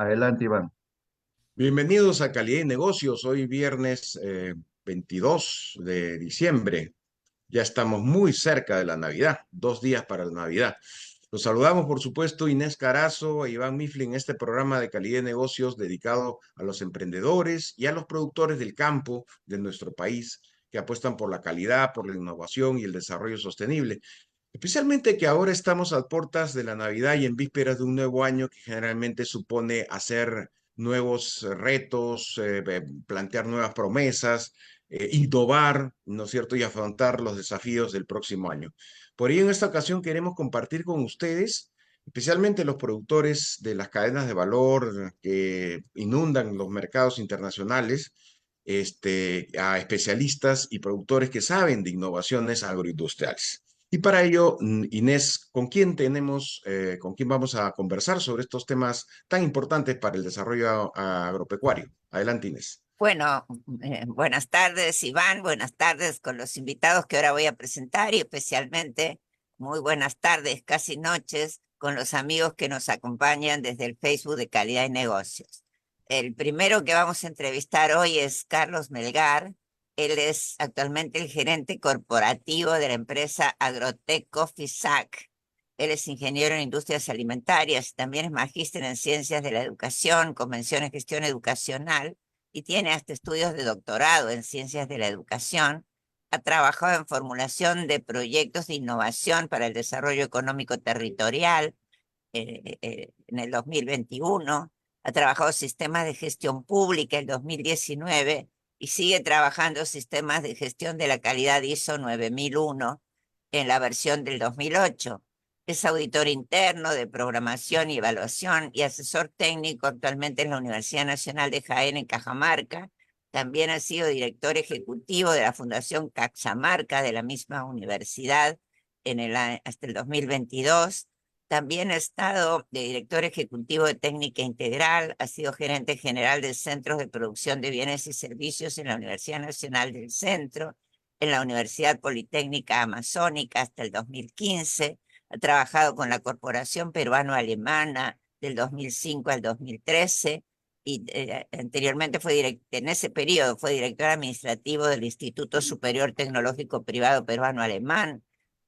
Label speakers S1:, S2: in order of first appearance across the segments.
S1: Adelante, Iván.
S2: Bienvenidos a Calidad y Negocios. Hoy viernes 22 de diciembre. Ya estamos muy cerca de la Navidad, 2 días para la Navidad. Los saludamos, por supuesto, Inés Carazo e Iván Mifflin en este programa de Calidad de Negocios dedicado a los emprendedores y a los productores del campo de nuestro país que apuestan por la calidad, por la innovación y el desarrollo sostenible. Especialmente que ahora estamos a puertas de la Navidad y en vísperas de un nuevo año que generalmente supone hacer nuevos retos, plantear nuevas promesas, innovar, ¿no es cierto?, y afrontar los desafíos del próximo año. Por ello, en esta ocasión queremos compartir con ustedes, especialmente los productores de las cadenas de valor que inundan los mercados internacionales, a especialistas y productores que saben de innovaciones agroindustriales. Y para ello, Inés, con quién vamos a conversar sobre estos temas tan importantes para el desarrollo agropecuario? Adelante, Inés.
S3: Bueno, buenas tardes, Iván. Buenas tardes con los invitados que ahora voy a presentar y especialmente muy buenas tardes, casi noches, con los amigos que nos acompañan desde el Facebook de Calidad y Negocios. El primero que vamos a entrevistar hoy es Carlos Melgar. Él es actualmente el gerente corporativo de la empresa Agrotec Coffee Sac. Él es ingeniero en industrias alimentarias, también es magíster en ciencias de la educación, convención en gestión educacional y tiene hasta estudios de doctorado en ciencias de la educación. Ha trabajado en formulación de proyectos de innovación para el desarrollo económico territorial en el 2021. Ha trabajado sistemas de gestión pública en 2019 y sigue trabajando sistemas de gestión de la calidad ISO 9001 en la versión del 2008. Es auditor interno de programación y evaluación y asesor técnico actualmente en la Universidad Nacional de Jaén en Cajamarca. También ha sido director ejecutivo de la Fundación Caxamarca de la misma universidad hasta el 2022. También ha estado de director ejecutivo de técnica integral, ha sido gerente general de centros de producción de bienes y servicios en la Universidad Nacional del Centro, en la Universidad Politécnica Amazónica hasta el 2015. Ha trabajado con la Corporación Peruano-Alemana del 2005 al 2013 y anteriormente en ese periodo fue director administrativo del Instituto Superior Tecnológico Privado Peruano-Alemán,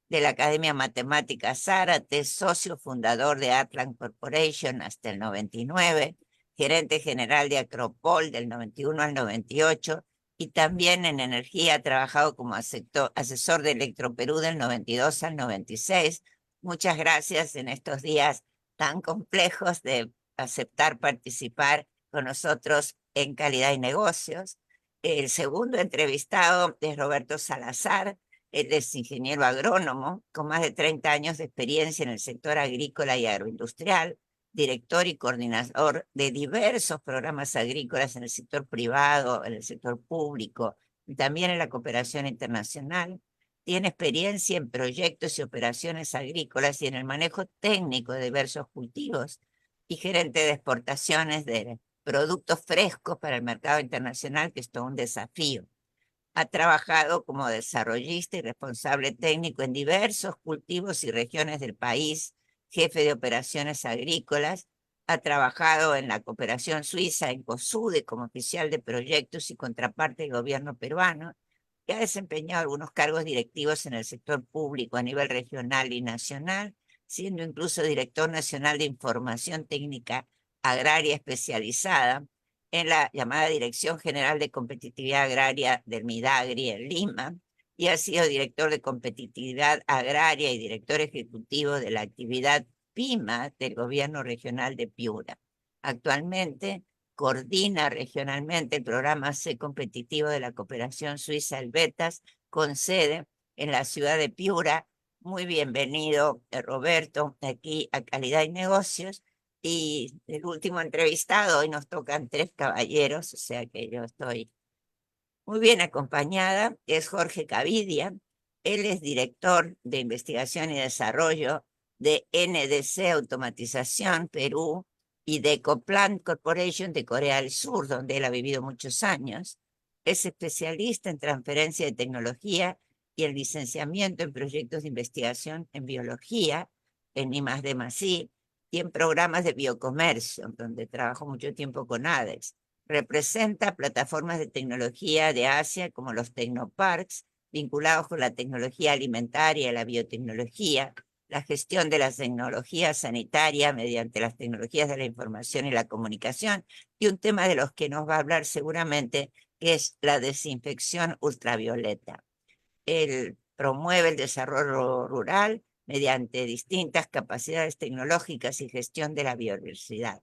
S3: de la Academia Matemática Zárate, socio fundador de Atlan Corporation hasta el 99, gerente general de Acropol del 91 al 98 y también en energía ha trabajado como asesor de Electroperú del 92 al 96. Muchas gracias en estos días tan complejos de aceptar participar con nosotros en Calidad y Negocios. El segundo entrevistado es Roberto Salazar. Él es ingeniero agrónomo con más de 30 años de experiencia en el sector agrícola y agroindustrial, director y coordinador de diversos programas agrícolas en el sector privado, en el sector público y también en la cooperación internacional. Tiene experiencia en proyectos y operaciones agrícolas y en el manejo técnico de diversos cultivos y gerente de exportaciones de productos frescos para el mercado internacional, que es todo un desafío. Ha trabajado como desarrollista y responsable técnico en diversos cultivos y regiones del país, jefe de operaciones agrícolas. Ha trabajado en la cooperación suiza en COSUDE como oficial de proyectos y contraparte del gobierno peruano y ha desempeñado algunos cargos directivos en el sector público a nivel regional y nacional, siendo incluso director nacional de información técnica agraria especializada en la llamada Dirección General de Competitividad Agraria del Midagri en Lima, y ha sido director de Competitividad Agraria y director ejecutivo de la actividad PIMA del Gobierno Regional de Piura. Actualmente coordina regionalmente el programa C competitivo de la cooperación suiza Helvetas, con sede en la ciudad de Piura. Muy bienvenido, Roberto, aquí a Calidad y Negocios. Y el último entrevistado, hoy nos tocan tres caballeros, o sea que yo estoy muy bien acompañada, es Jorge Cavidia. Él es director de investigación y desarrollo de NDC Automatización Perú y de Ecoplan Corporation de Corea del Sur, donde él ha vivido muchos años. Es especialista en transferencia de tecnología y el licenciamiento en proyectos de investigación en biología en I+D+I. y en programas de biocomercio, donde trabajo mucho tiempo con ADEX. Representa plataformas de tecnología de Asia como los Tecnoparks, vinculados con la tecnología alimentaria y la biotecnología, la gestión de las tecnologías sanitarias mediante las tecnologías de la información y la comunicación, y un tema de los que nos va a hablar seguramente, que es la desinfección ultravioleta. Él promueve el desarrollo rural mediante distintas capacidades tecnológicas y gestión de la biodiversidad.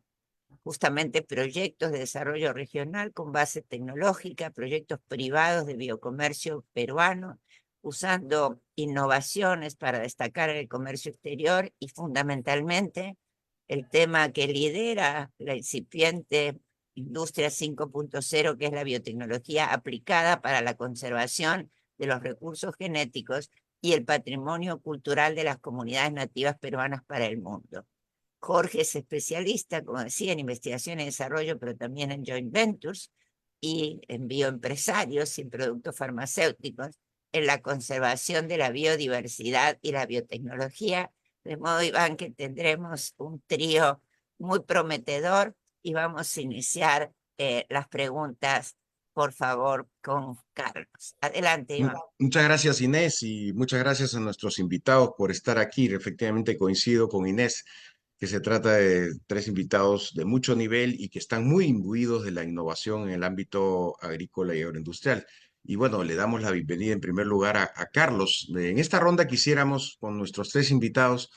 S3: Justamente proyectos de desarrollo regional con base tecnológica, proyectos privados de biocomercio peruano, usando innovaciones para destacar el comercio exterior y fundamentalmente el tema que lidera la incipiente industria 5.0, que es la biotecnología aplicada para la conservación de los recursos genéticos y el patrimonio cultural de las comunidades nativas peruanas para el mundo. Jorge es especialista, como decía, en investigación y desarrollo, pero también en joint ventures y en bioempresarios y en productos farmacéuticos, en la conservación de la biodiversidad y la biotecnología. De modo, Iván, que tendremos un trío muy prometedor y vamos a iniciar las preguntas, por favor, con Carlos. Adelante, Iván.
S2: Muchas gracias, Inés, y muchas gracias a nuestros invitados por estar aquí. Efectivamente, coincido con Inés que se trata de tres invitados de mucho nivel y que están muy imbuidos de la innovación en el ámbito agrícola y agroindustrial. Y bueno, le damos la bienvenida en primer lugar a Carlos. En esta ronda quisiéramos, con nuestros tres invitados,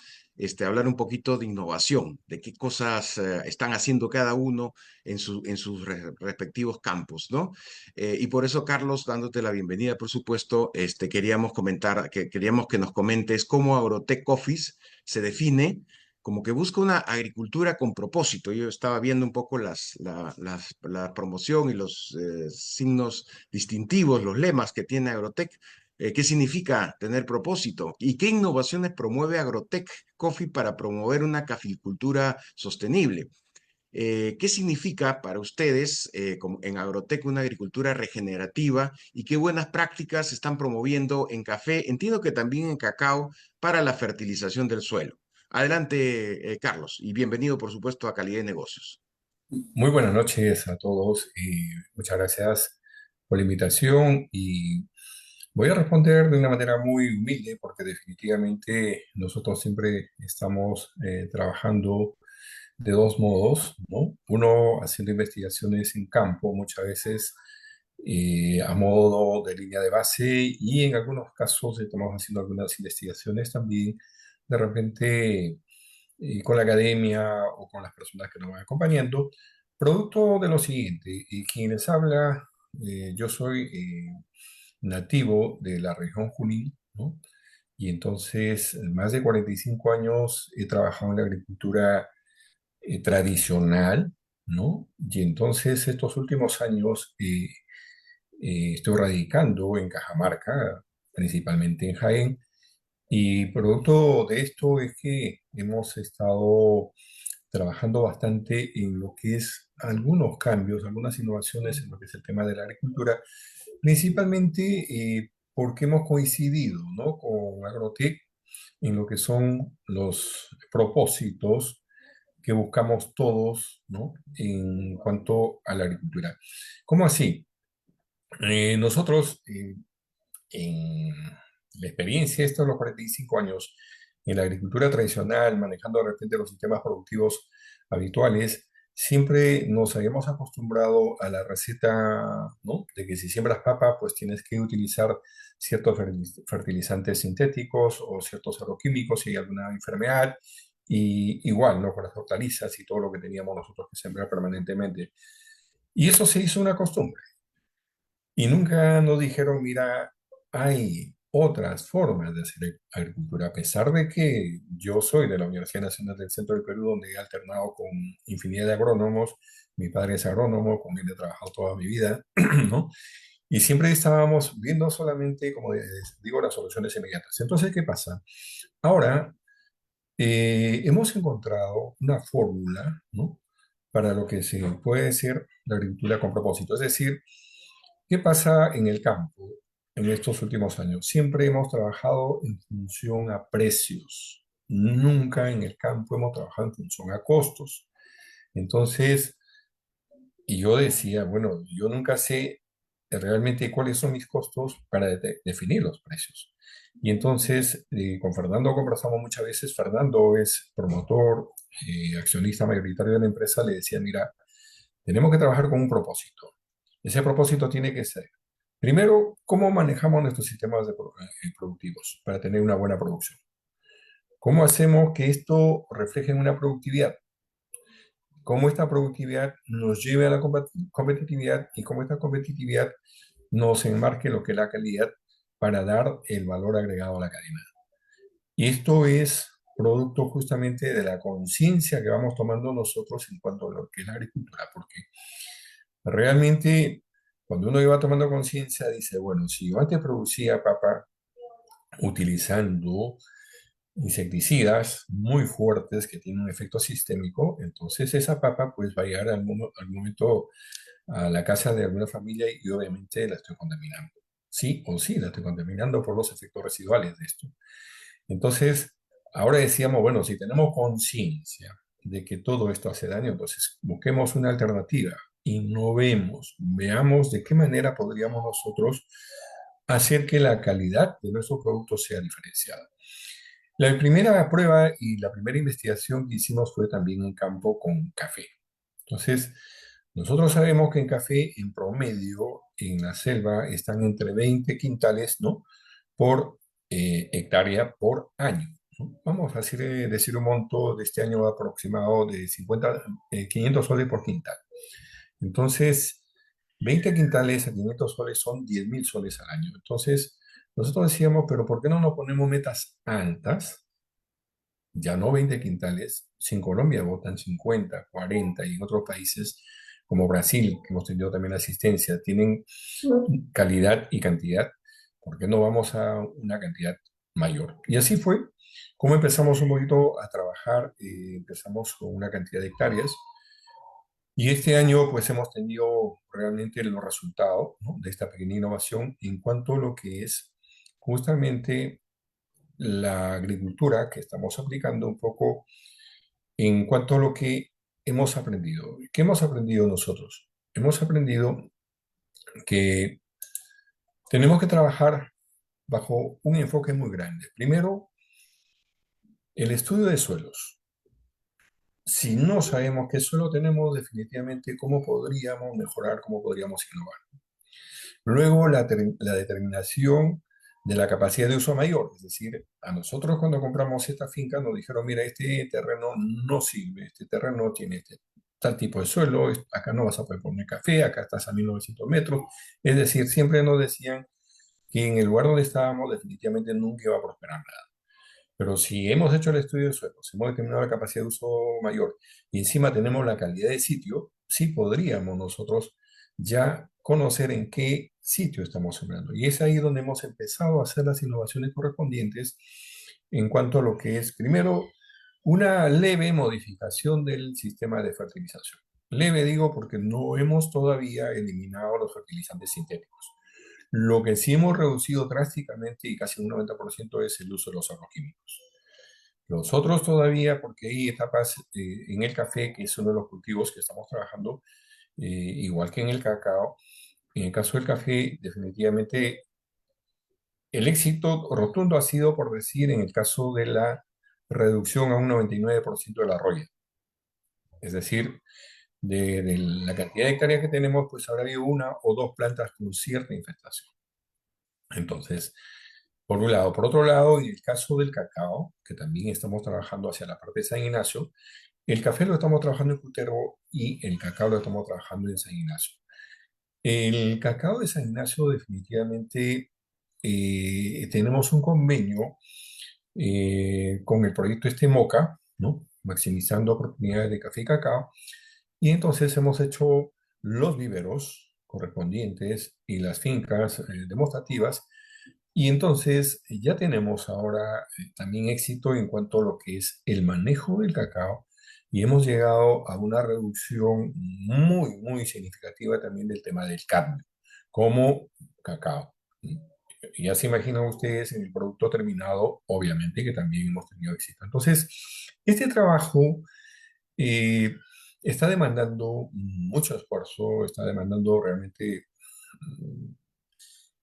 S2: hablar un poquito de innovación, de qué cosas están haciendo cada uno en sus respectivos campos, ¿no? Y por eso, Carlos, dándote la bienvenida, por supuesto, queríamos que nos comentes cómo Agrotech Office se define como que busca una agricultura con propósito. Yo estaba viendo un poco la promoción y los signos distintivos, los lemas que tiene Agrotech. ¿Qué significa tener propósito? ¿Y qué innovaciones promueve Agrotech Coffee para promover una caficultura sostenible? ¿Qué significa para ustedes en Agrotech una agricultura regenerativa y qué buenas prácticas se están promoviendo en café? Entiendo que también en cacao para la fertilización del suelo. Adelante, Carlos, y bienvenido, por supuesto, a Calidad de Negocios.
S1: Muy buenas noches a todos y muchas gracias por la invitación y voy a responder de una manera muy humilde porque definitivamente nosotros siempre estamos trabajando de dos modos, ¿no? Uno haciendo investigaciones en campo, muchas veces a modo de línea de base y en algunos casos estamos haciendo algunas investigaciones también de repente con la academia o con las personas que nos van acompañando, producto de lo siguiente, y quien les habla, yo soy nativo de la región Junín, ¿no? Y entonces, más de 45 años he trabajado en la agricultura tradicional, ¿no? Y entonces, estos últimos años estoy radicando en Cajamarca, principalmente en Jaén, y producto de esto es que hemos estado trabajando bastante en lo que es algunos cambios, algunas innovaciones en lo que es el tema de la agricultura, principalmente porque hemos coincidido, ¿no?, con Agrotech en lo que son los propósitos que buscamos todos, ¿no?, en cuanto a la agricultura. ¿Cómo así? Nosotros, en la experiencia, estos los 45 años en la agricultura tradicional, manejando de repente los sistemas productivos habituales, siempre nos habíamos acostumbrado a la receta, ¿no?, de que si siembras papa, pues tienes que utilizar ciertos fertilizantes sintéticos o ciertos agroquímicos si hay alguna enfermedad, y igual, ¿no?, con las hortalizas y todo lo que teníamos nosotros que sembrar permanentemente. Y eso se hizo una costumbre. Y nunca nos dijeron, mira, hay otras formas de hacer agricultura, a pesar de que yo soy de la Universidad Nacional del Centro del Perú, donde he alternado con infinidad de agrónomos, mi padre es agrónomo, con él he trabajado toda mi vida, ¿no? Y siempre estábamos viendo solamente, como digo, las soluciones inmediatas. Entonces, ¿qué pasa? Ahora hemos encontrado una fórmula, ¿no?, para lo que se puede decir la agricultura con propósito. Es decir, ¿qué pasa en el campo en estos últimos años? Siempre hemos trabajado en función a precios, nunca en el campo hemos trabajado en función a costos. Entonces, y yo decía, bueno, yo nunca sé realmente cuáles son mis costos para definir los precios. Y entonces, con Fernando conversamos muchas veces. Fernando es promotor, accionista mayoritario de la empresa. Le decía, mira, tenemos que trabajar con un propósito. Ese propósito tiene que ser, primero, cómo manejamos nuestros sistemas productivos para tener una buena producción. ¿Cómo hacemos que esto refleje en una productividad? ¿Cómo esta productividad nos lleve a la competitividad y cómo esta competitividad nos enmarque lo que es la calidad para dar el valor agregado a la cadena? Y esto es producto justamente de la conciencia que vamos tomando nosotros en cuanto a lo que es la agricultura, porque realmente cuando uno iba tomando conciencia dice, bueno, si yo antes producía papa utilizando insecticidas muy fuertes que tienen un efecto sistémico, entonces esa papa pues va a llegar al momento a la casa de alguna familia y obviamente la estoy contaminando. Sí o sí, la estoy contaminando por los efectos residuales de esto. Entonces, ahora decíamos, bueno, si tenemos conciencia de que todo esto hace daño, entonces busquemos una alternativa, innovemos, veamos de qué manera podríamos nosotros hacer que la calidad de nuestros productos sea diferenciada. La primera prueba y la primera investigación que hicimos fue también en campo con café. Entonces, nosotros sabemos que en café, en promedio, en la selva, están entre 20 quintales, ¿no? Por hectárea por año, ¿no? Vamos a decir un monto de este año aproximado de 500 soles por quintal. Entonces, 20 quintales a 500 soles son 10.000 soles al año. Entonces, nosotros decíamos, pero ¿por qué no nos ponemos metas altas? Ya no 20 quintales, si en Colombia votan 50, 40 y en otros países como Brasil, que hemos tenido también asistencia, tienen calidad y cantidad, ¿por qué no vamos a una cantidad mayor? Y así fue como empezamos un poquito a trabajar, empezamos con una cantidad de hectáreas y este año pues hemos tenido realmente los resultados, ¿no?, de esta pequeña innovación en cuanto a lo que es justamente la agricultura que estamos aplicando un poco en cuanto a lo que hemos aprendido. ¿Qué hemos aprendido nosotros? Hemos aprendido que tenemos que trabajar bajo un enfoque muy grande. Primero, el estudio de suelos. Si no sabemos qué suelo tenemos, definitivamente cómo podríamos mejorar, cómo podríamos innovar. Luego, la determinación de la capacidad de uso mayor, es decir, a nosotros cuando compramos esta finca nos dijeron, mira, este terreno no sirve, este terreno tiene tal tipo de suelo, acá no vas a poder poner café, acá estás a 1900 metros, es decir, siempre nos decían que en el lugar donde estábamos definitivamente nunca iba a prosperar nada. Pero si hemos hecho el estudio de suelos, hemos determinado la capacidad de uso mayor y encima tenemos la calidad de sitio, sí podríamos nosotros ya conocer en qué sitio estamos sembrando. Y es ahí donde hemos empezado a hacer las innovaciones correspondientes en cuanto a lo que es, primero, una leve modificación del sistema de fertilización. Leve digo porque no hemos todavía eliminado los fertilizantes sintéticos. Lo que sí hemos reducido drásticamente y casi un 90% es el uso de los agroquímicos. Los otros todavía, porque hay etapas en el café, que es uno de los cultivos que estamos trabajando, igual que en el cacao. En el caso del café, definitivamente el éxito rotundo ha sido, por decir, en el caso de la reducción a un 99% de la roya. Es decir, de la cantidad de hectáreas que tenemos, pues habrá habido una o dos plantas con cierta infestación. Entonces, por un lado. Por otro lado, en el caso del cacao, que también estamos trabajando hacia la parte de San Ignacio, el café lo estamos trabajando en Cutervo y el cacao lo estamos trabajando en San Ignacio. El cacao de San Ignacio definitivamente tenemos un convenio con el proyecto este MOCA, ¿no? Maximizando oportunidades de café y cacao, y entonces hemos hecho los viveros correspondientes y las fincas demostrativas y entonces ya tenemos ahora también éxito en cuanto a lo que es el manejo del cacao y hemos llegado a una reducción muy, muy significativa también del tema del cadmio como cacao. ya se imaginan ustedes en el producto terminado, obviamente que también hemos tenido éxito. Entonces, este trabajo eh, está demandando mucho esfuerzo, está demandando realmente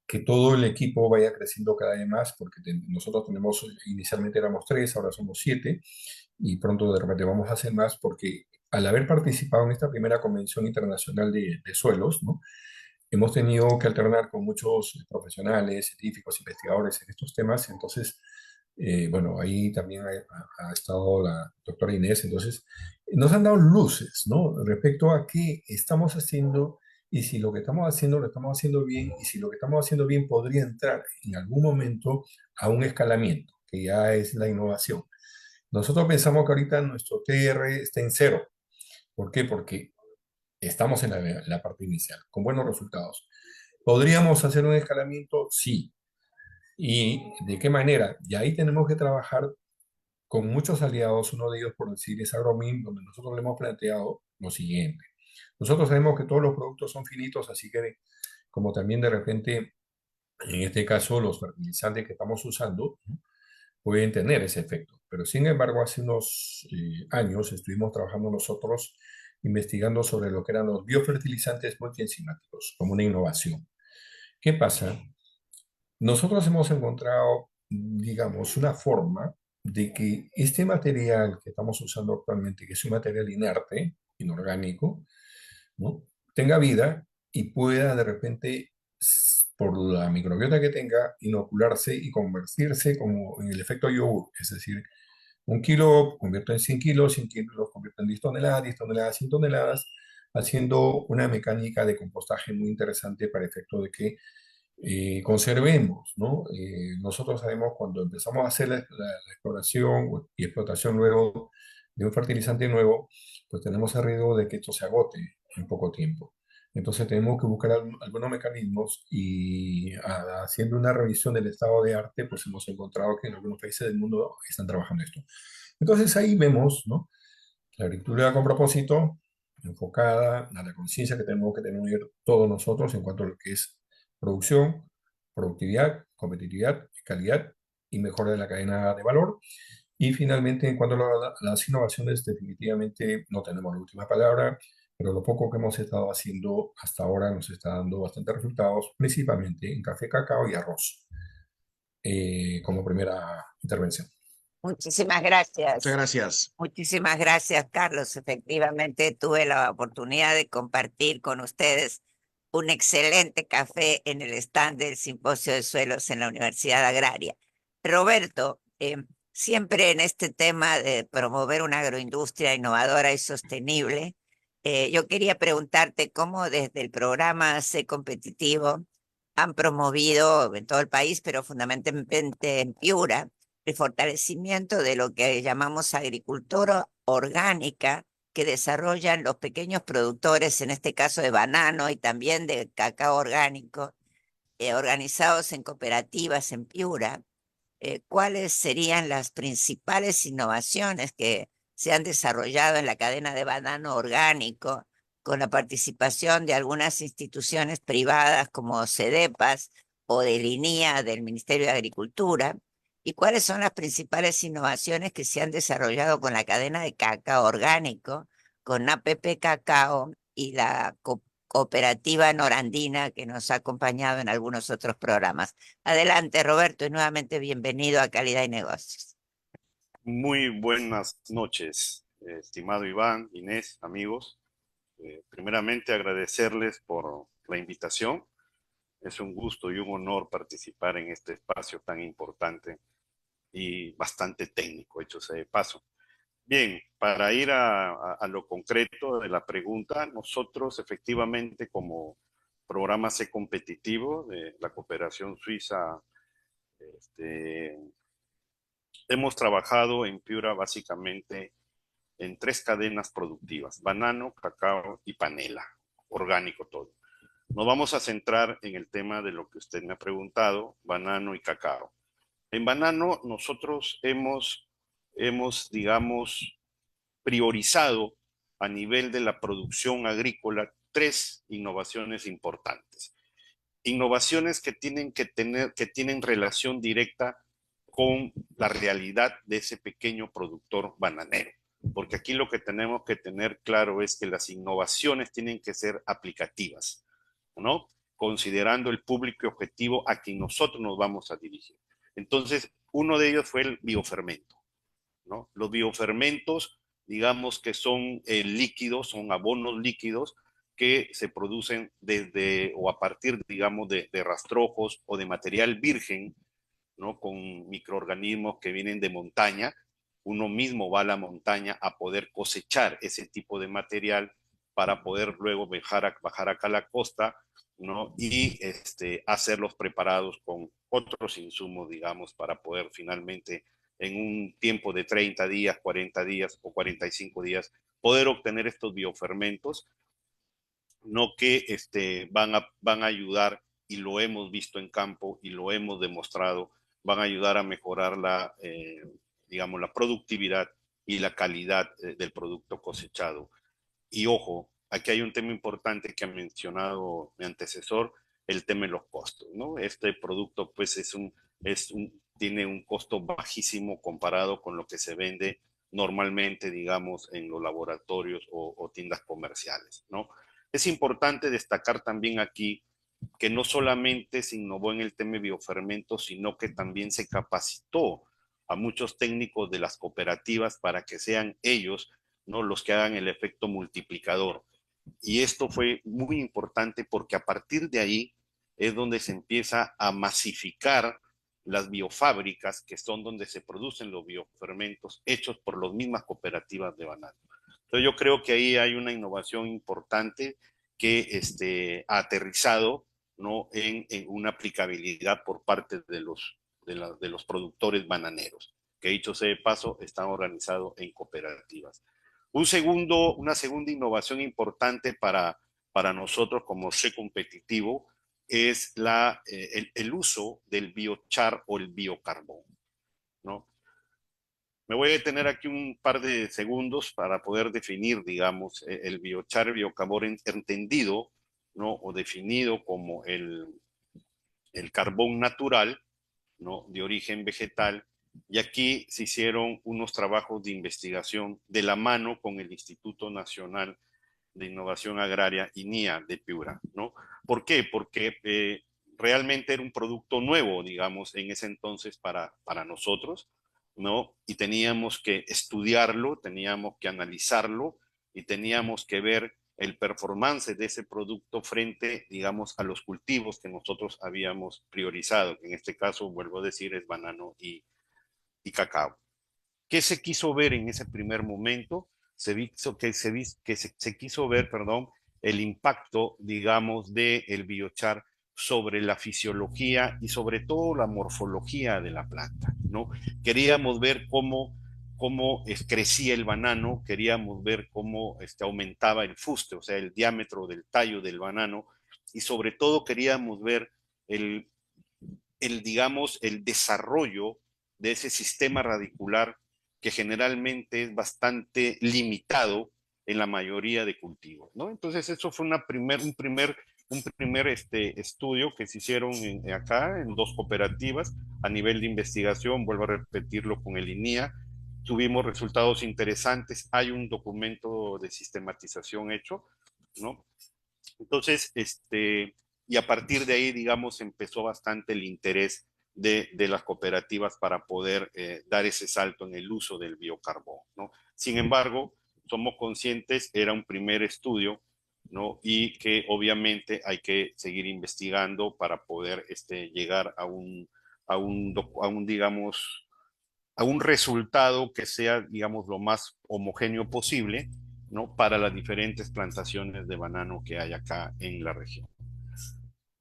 S1: que todo el equipo vaya creciendo cada vez más, porque nosotros tenemos, inicialmente éramos tres, ahora somos siete, y pronto de repente vamos a hacer más, porque al haber participado en esta primera convención internacional de suelos, ¿no? Hemos tenido que alternar con muchos profesionales, científicos, investigadores en estos temas. Entonces, bueno, ahí también ha estado la doctora Inés. Entonces, nos han dado luces, ¿no? Respecto a qué estamos haciendo y si lo que estamos haciendo lo estamos haciendo bien y si lo que estamos haciendo bien podría entrar en algún momento a un escalamiento, que ya es la innovación. Nosotros pensamos que ahorita nuestro TR está en cero. ¿Por qué? Porque estamos en la parte inicial, con buenos resultados. ¿Podríamos hacer un escalamiento? Sí. ¿Y de qué manera? Y ahí tenemos que trabajar con muchos aliados. Uno de ellos, por decir, es Agromin, donde nosotros le hemos planteado lo siguiente. Nosotros sabemos que todos los productos son finitos, así que como también de repente, en este caso, los fertilizantes que estamos usando, ¿no?, pueden tener ese efecto. Pero sin embargo, hace unos años estuvimos trabajando nosotros investigando sobre lo que eran los biofertilizantes multienzimáticos, como una innovación. ¿Qué pasa? Nosotros hemos encontrado, digamos, una forma de que este material que estamos usando actualmente, que es un material inerte, inorgánico, ¿no?, tenga vida y pueda de repente, por la microbiota que tenga, inocularse y convertirse como en el efecto yogur. Es decir, un kilo convierto en 100 kilos, 100 kilos los convierto en 10 toneladas, 10 toneladas, 100 toneladas, haciendo una mecánica de compostaje muy interesante para efecto de que conservemos, ¿no? Nosotros sabemos cuando empezamos a hacer la exploración y explotación luego de un fertilizante nuevo, pues tenemos el riesgo de que esto se agote en poco tiempo. Entonces tenemos que buscar algunos mecanismos y haciendo una revisión del estado de arte, pues hemos encontrado que en algunos países del mundo están trabajando esto. Entonces ahí vemos, ¿no?, la agricultura con propósito, enfocada a la conciencia que tenemos que tener todos nosotros en cuanto a lo que es producción, productividad, competitividad, calidad y mejora de la cadena de valor. Y finalmente, en cuanto a las innovaciones, definitivamente no tenemos la última palabra, pero lo poco que hemos estado haciendo hasta ahora nos está dando bastantes resultados, principalmente en café, cacao y arroz, como primera intervención.
S3: Muchísimas
S2: Muchas
S3: gracias.
S2: gracias.
S3: Muchísimas gracias, Carlos. Efectivamente, tuve la oportunidad de compartir con ustedes un excelente café en el stand del Simposio de Suelos en la Universidad Agraria. Roberto, siempre en este tema de promover una agroindustria innovadora y sostenible, yo quería preguntarte cómo desde el programa Sé Competitivo han promovido en todo el país, pero fundamentalmente en Piura, el fortalecimiento de lo que llamamos agricultura orgánica que desarrollan los pequeños productores, en este caso de banano y también de cacao orgánico, organizados en cooperativas en Piura. ¿Cuáles serían las principales innovaciones que se han desarrollado en la cadena de banano orgánico con la participación de algunas instituciones privadas como CEDEPAS o de LINIA del Ministerio de Agricultura? ¿Y cuáles son las principales innovaciones que se han desarrollado con la cadena de cacao orgánico, con APP Cacao y la cooperativa norandina que nos ha acompañado en algunos otros programas? Adelante, Roberto, y nuevamente bienvenido a Calidad y Negocios.
S4: Muy buenas noches, estimado Iván, Inés, amigos. Primeramente agradecerles por la invitación. Es un gusto y un honor participar en este espacio tan importante y bastante técnico, hecho sea de paso. Bien, para ir a lo concreto de la pregunta, nosotros efectivamente como programa C competitivo de la cooperación suiza, hemos trabajado en Piura básicamente en 3 cadenas productivas: banano, cacao y panela, orgánico todo. Nos vamos a centrar en el tema de lo que usted me ha preguntado, banano y cacao. En banano nosotros digamos, priorizado a nivel de la producción agrícola 3 innovaciones importantes. innovaciones que tienen relación directa con la realidad de ese pequeño productor bananero. Porque aquí lo que tenemos que tener claro es que las innovaciones tienen que ser aplicativas, ¿no? Considerando el público objetivo a quien nosotros nos vamos a dirigir. Entonces, uno de ellos fue el biofermento, ¿no? Los biofermentos, digamos que son líquidos, son abonos líquidos que se producen desde o a partir, digamos, de rastrojos o de material virgen, ¿no? Con microorganismos que vienen de montaña. Uno mismo va a la montaña a poder cosechar ese tipo de material para poder luego bajar acá a la costa, ¿no? Y hacer los preparados con otros insumos, digamos, para poder finalmente en un tiempo de 30 días, 40 días o 45 días, poder obtener estos biofermentos, no que van a ayudar, y lo hemos visto en campo y lo hemos demostrado, van a ayudar a mejorar digamos, la productividad y la calidad del producto cosechado. Y ojo, aquí hay un tema importante que ha mencionado mi antecesor, el tema de los costos, ¿no? Este producto pues tiene un costo bajísimo comparado con lo que se vende normalmente, digamos, en los laboratorios o tiendas comerciales, ¿no? Es importante destacar también aquí que no solamente se innovó en el tema de biofermentos, sino que también se capacitó a muchos técnicos de las cooperativas para que sean ellos, ¿no?, los que hagan el efecto multiplicador. Y esto fue muy importante porque a partir de ahí es donde se empieza a masificar las biofábricas, que son donde se producen los biofermentos hechos por las mismas cooperativas de banano. Entonces yo creo que ahí hay una innovación importante que ha aterrizado, ¿no?, en una aplicabilidad por parte de los productores bananeros, que dicho sea de paso, están organizados en cooperativas. Una segunda innovación importante para nosotros como ser competitivo es el uso del biochar o el biocarbón, ¿no? Me voy a detener aquí un par de segundos para poder definir, digamos, el biochar, el biocarbón entendido, ¿no?, o definido como el carbón natural, ¿no?, de origen vegetal. Y aquí se hicieron unos trabajos de investigación de la mano con el Instituto Nacional de Innovación Agraria, INIA, de Piura, ¿no? ¿Por qué? Porque realmente era un producto nuevo, digamos, en ese entonces para nosotros, ¿no? Y teníamos que estudiarlo, teníamos que analizarlo y teníamos que ver el performance de ese producto frente, digamos, a los cultivos que nosotros habíamos priorizado, que en este caso, vuelvo a decir, es banano y cacao. ¿Qué se quiso ver en ese primer momento? Se quiso ver, perdón, el impacto, digamos, del biochar sobre la fisiología y sobre todo la morfología de la planta, ¿no? Queríamos ver cómo crecía el banano, queríamos ver cómo aumentaba el fuste, o sea, el diámetro del tallo del banano, y sobre todo queríamos ver digamos, el desarrollo de ese sistema radicular que generalmente es bastante limitado en la mayoría de cultivos, ¿no? Entonces eso fue un primer estudio que se hicieron acá en 2 cooperativas a nivel de investigación, vuelvo a repetirlo con el INIA, tuvimos resultados interesantes, hay un documento de sistematización hecho, ¿no? Entonces, y a partir de ahí, digamos, empezó bastante el interés de las cooperativas para poder dar ese salto en el uso del biocarbón, ¿no? Sin embargo, somos conscientes, era un primer estudio, ¿no? Y que obviamente hay que seguir investigando para poder llegar digamos, a un resultado que sea, digamos, lo más homogéneo posible, ¿no?, para las diferentes plantaciones de banano que hay acá en la región.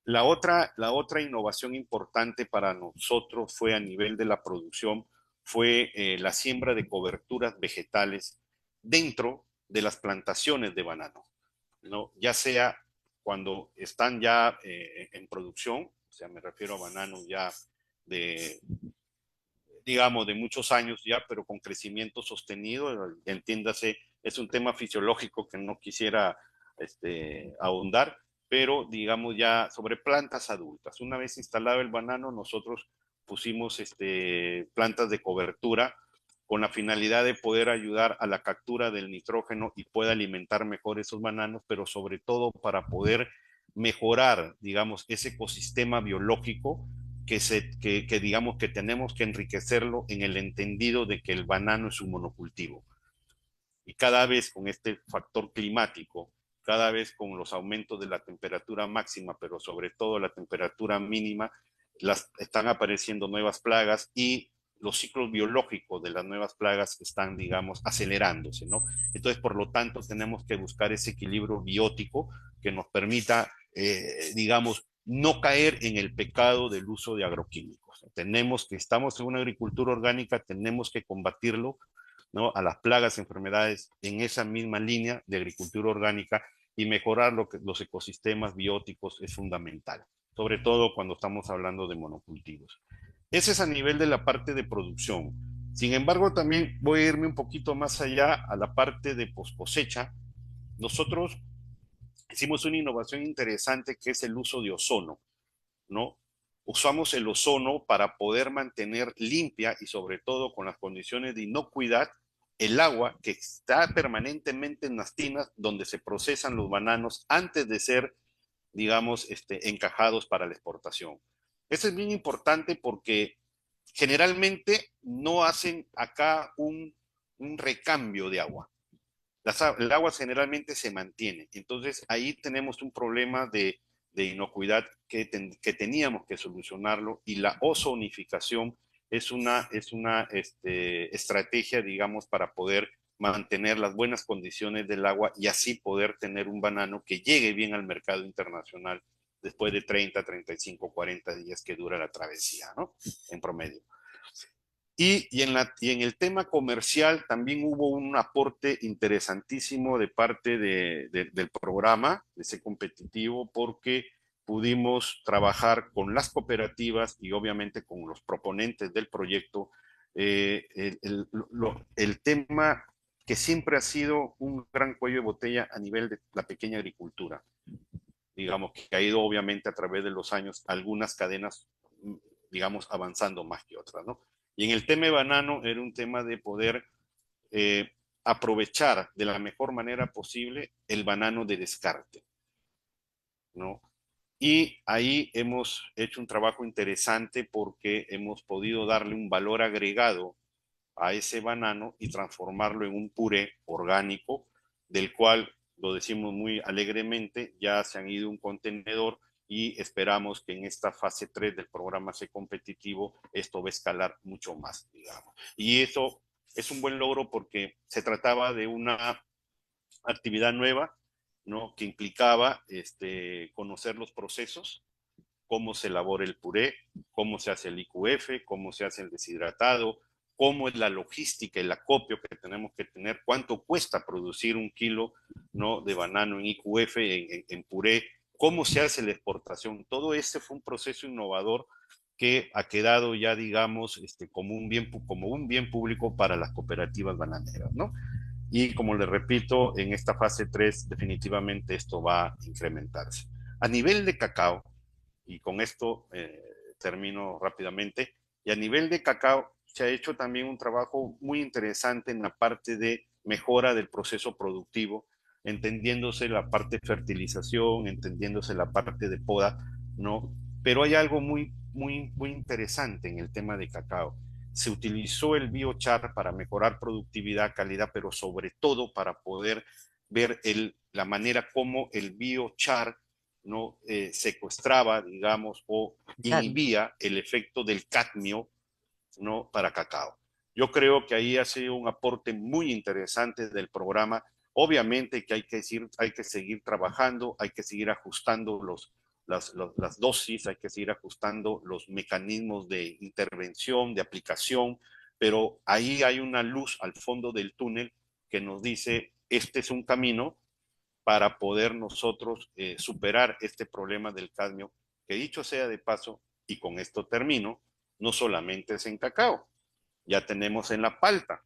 S4: La otra innovación importante para nosotros fue a nivel de la producción, fue la siembra de coberturas vegetales dentro de las plantaciones de banano, ¿no? Ya sea cuando están ya en producción, o sea, me refiero a bananos ya de, digamos, de muchos años ya, pero con crecimiento sostenido, entiéndase, es un tema fisiológico que no quisiera ahondar, pero digamos ya sobre plantas adultas. Una vez instalado el banano, nosotros pusimos plantas de cobertura con la finalidad de poder ayudar a la captura del nitrógeno y pueda alimentar mejor esos bananos, pero sobre todo para poder mejorar, digamos, ese ecosistema biológico que digamos que tenemos que enriquecerlo en el entendido de que el banano es un monocultivo. Y cada vez con este factor climático, cada vez con los aumentos de la temperatura máxima, pero sobre todo la temperatura mínima, están apareciendo nuevas plagas y los ciclos biológicos de las nuevas plagas están, digamos, acelerándose, ¿no? Entonces, por lo tanto, tenemos que buscar ese equilibrio biótico que nos permita, digamos, no caer en el pecado del uso de agroquímicos. Estamos en una agricultura orgánica, tenemos que combatirlo, ¿no? A las plagas, enfermedades en esa misma línea de agricultura orgánica, y mejorar los ecosistemas bióticos es fundamental, sobre todo cuando estamos hablando de monocultivos. Ese es a nivel de la parte de producción. Sin embargo, también voy a irme un poquito más allá a la parte de post cosecha. Nosotros hicimos una innovación interesante que es el uso de ozono, ¿no? Usamos el ozono para poder mantener limpia y sobre todo con las condiciones de inocuidad el agua que está permanentemente en las tinas donde se procesan los bananos antes de ser, digamos, encajados para la exportación. Eso es bien importante porque generalmente no hacen acá un recambio de agua. El agua generalmente se mantiene. Entonces ahí tenemos un problema de inocuidad que teníamos que solucionarlo, y la ozonificación es una estrategia, digamos, para poder mantener las buenas condiciones del agua y así poder tener un banano que llegue bien al mercado internacional después de 30, 35, 40 días que dura la travesía, ¿no? En promedio. Y en el tema comercial también hubo un aporte interesantísimo de parte del programa, de ese competitivo, porque pudimos trabajar con las cooperativas y obviamente con los proponentes del proyecto, el tema que siempre ha sido un gran cuello de botella a nivel de la pequeña agricultura. Digamos que ha ido obviamente a través de los años algunas cadenas, digamos, avanzando más que otras, ¿no? Y en el tema de banano era un tema de poder aprovechar de la mejor manera posible el banano de descarte, ¿no? Y ahí hemos hecho un trabajo interesante porque hemos podido darle un valor agregado a ese banano y transformarlo en un puré orgánico, del cual, lo decimos muy alegremente, ya se han ido a un contenedor y esperamos que en esta fase 3 del programa C competitivo esto va a escalar mucho más, digamos. Y eso es un buen logro porque se trataba de una actividad nueva, ¿no? Que implicaba conocer los procesos, cómo se elabora el puré, cómo se hace el IQF, cómo se hace el deshidratado, cómo es la logística, el acopio que tenemos que tener, cuánto cuesta producir un kilo, ¿no? De banano en IQF, en puré, cómo se hace la exportación. Todo este fue un proceso innovador que ha quedado ya, digamos, como un bien público para las cooperativas bananeras, ¿no? Y como les repito, en esta fase 3 definitivamente esto va a incrementarse. A nivel de cacao, y con esto termino rápidamente, y a nivel de cacao se ha hecho también un trabajo muy interesante en la parte de mejora del proceso productivo, entendiéndose la parte de fertilización, entendiéndose la parte de poda, ¿no? Pero hay algo muy interesante en el tema de cacao. Se utilizó el biochar para mejorar productividad, calidad, pero sobre todo para poder ver la manera como el biochar, ¿no? Secuestraba, digamos, o inhibía el efecto del cadmio, ¿no? Para cacao. Yo creo que ahí ha sido un aporte muy interesante del programa. Obviamente que hay que seguir trabajando, hay que seguir ajustando las dosis, hay que seguir ajustando los mecanismos de intervención, de aplicación, pero ahí hay una luz al fondo del túnel que nos dice, este es un camino para poder nosotros superar este problema del cadmio, que dicho sea de paso, y con esto termino, no solamente es en cacao, ya tenemos en la palta,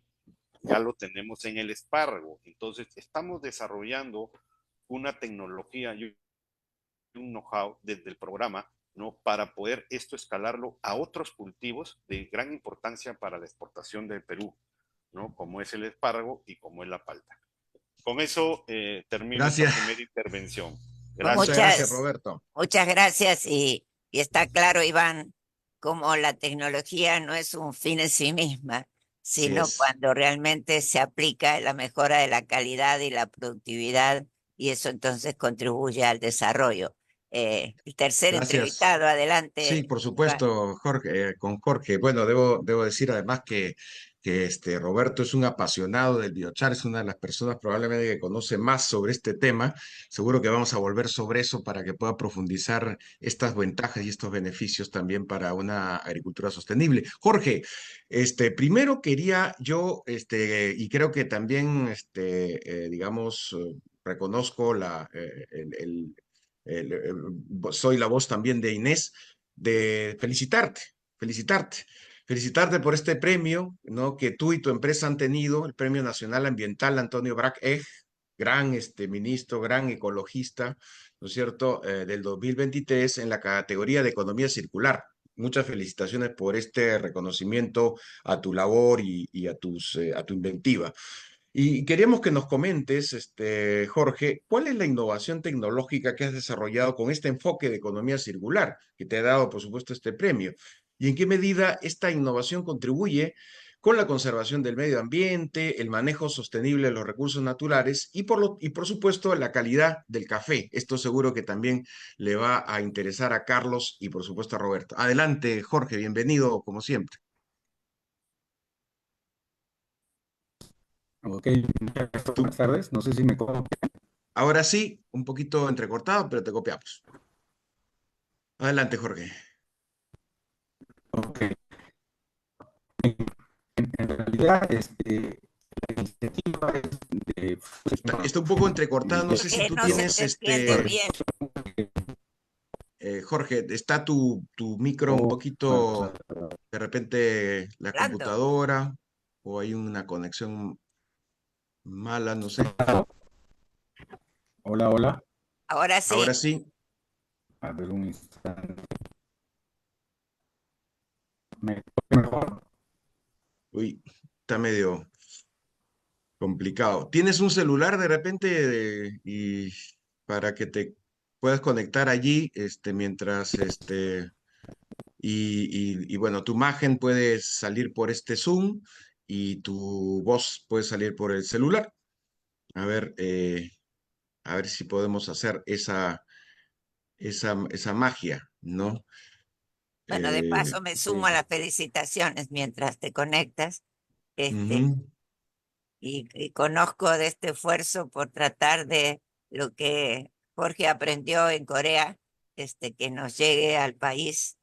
S4: ya lo tenemos en el espárrago. Entonces, estamos desarrollando una tecnología. un know-how desde el programa, ¿no? Para poder esto escalarlo a otros cultivos de gran importancia para la exportación del Perú, ¿no? Como es el espárrago y como es la palta. Con eso termino esta
S2: Gracias.
S4: primera intervención.
S2: Muchas
S4: Gracias.
S2: gracias, Roberto.
S3: Muchas gracias y está claro, Iván, como la tecnología no es un fin en sí misma,
S2: Así
S3: sino
S2: es.
S3: cuando realmente se aplica en la mejora de la calidad y la productividad y eso entonces contribuye al desarrollo. El tercer
S2: Gracias.
S3: entrevistado,
S2: Sí,
S3: adelante,
S2: por
S3: Iván.
S2: supuesto, Jorge, con Jorge. Bueno, debo decir además que Roberto es un apasionado del biochar, es una de las personas probablemente que conoce más sobre este tema. Seguro que vamos a volver sobre eso para que pueda profundizar estas ventajas y estos beneficios también para una agricultura sostenible. Jorge, primero quería yo, y creo que también, digamos, reconozco soy la voz también de Inés, de felicitarte por este premio, ¿no? Que tú y tu empresa han tenido, el Premio Nacional Ambiental Antonio Brac Egg, gran ministro, gran ecologista, ¿no es cierto?, del 2023 en la categoría de economía circular. Muchas felicitaciones por este reconocimiento a tu labor y a tu inventiva. Y queríamos que nos comentes, Jorge, ¿cuál es la innovación tecnológica que has desarrollado con este enfoque de economía circular que te ha dado, por supuesto, este premio? ¿Y en qué medida esta innovación contribuye con la conservación del medio ambiente, el manejo sostenible de los recursos naturales y por supuesto, la calidad del café? Esto seguro que también le va a interesar a Carlos y, por supuesto, a Roberto. Adelante, Jorge, bienvenido como siempre.
S5: Ok, buenas
S2: Tú,
S5: tardes. No sé si me copian.
S2: ahora sí, un poquito entrecortado, pero te copiamos. Adelante, Jorge.
S5: Ok. En realidad, la iniciativa es de
S2: Está un poco entrecortado. No sé si
S3: Jorge,
S2: tú
S3: no se
S2: tienes,
S3: te entiende bien.
S2: Jorge, está tu micro un
S5: o
S2: poquito, de repente, la
S3: Hablando.
S2: computadora o hay una conexión mala, no sé.
S5: hola, hola.
S3: Ahora
S2: Ahora
S3: sí,
S2: sí.
S5: A ver un instante. ¿Me escucha mejor?
S2: Uy, está medio complicado. ¿Tienes un celular de repente y para que te puedas conectar allí, mientras, y bueno, tu imagen puede salir por este Zoom y tu voz puede salir por el celular. A ver si podemos hacer esa magia, ¿no?
S3: bueno, de paso me sumo a
S2: Sí.
S3: las felicitaciones mientras te conectas. Este,
S2: Ujú.
S3: y conozco de este esfuerzo por tratar de lo que Jorge aprendió en Corea, que nos llegue al país.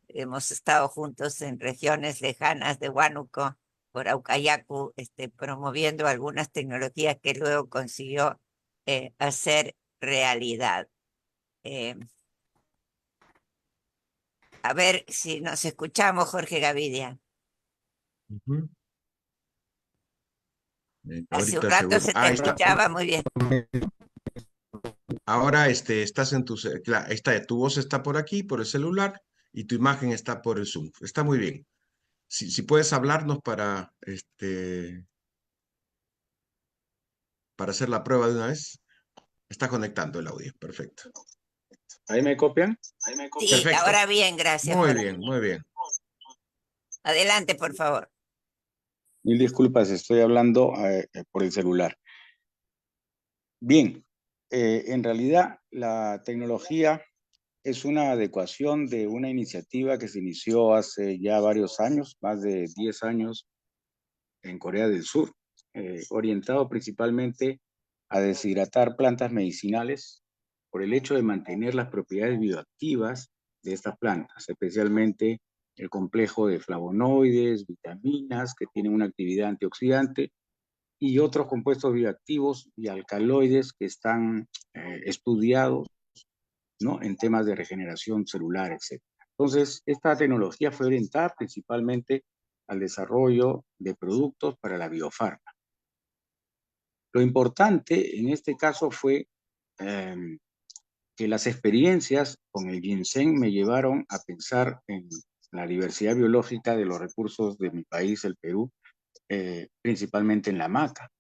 S3: Hemos estado juntos en regiones lejanas de Huánuco, por Aucayacu, promoviendo algunas tecnologías que luego consiguió hacer realidad. Eh, a ver si nos escuchamos, Jorge Gavidia.
S2: Ujú.
S3: Hace un
S2: Ahorita
S3: rato
S2: seguro.
S3: se te
S2: Ahí está.
S3: escuchaba muy bien.
S2: Ahora estás ahí está, tu voz está por aquí, por el celular, y tu imagen está por el Zoom. Está muy bien. Si puedes hablarnos para hacer la prueba de una vez, está conectando el audio. Perfecto.
S5: ¿Ahí me copian?
S3: Sí,
S2: Perfecto.
S3: ahora bien, gracias,
S2: Muy
S3: Jorge.
S2: bien, muy bien.
S3: Adelante, por favor.
S5: Mil disculpas, estoy hablando por el celular. Bien, en realidad la tecnología es una adecuación de una iniciativa que se inició hace ya varios años, más de 10 años, en Corea del Sur, orientado principalmente a deshidratar plantas medicinales por el hecho de mantener las propiedades bioactivas de estas plantas, especialmente el complejo de flavonoides, vitaminas que tienen una actividad antioxidante y otros compuestos bioactivos y alcaloides que están estudiados, ¿no?, en temas de regeneración celular, etc. Entonces, esta tecnología fue orientada principalmente al desarrollo de productos para la biofarma. Lo importante en este caso fue que las experiencias con el ginseng me llevaron a pensar en la diversidad biológica de los recursos de mi país, el Perú, principalmente en la maca.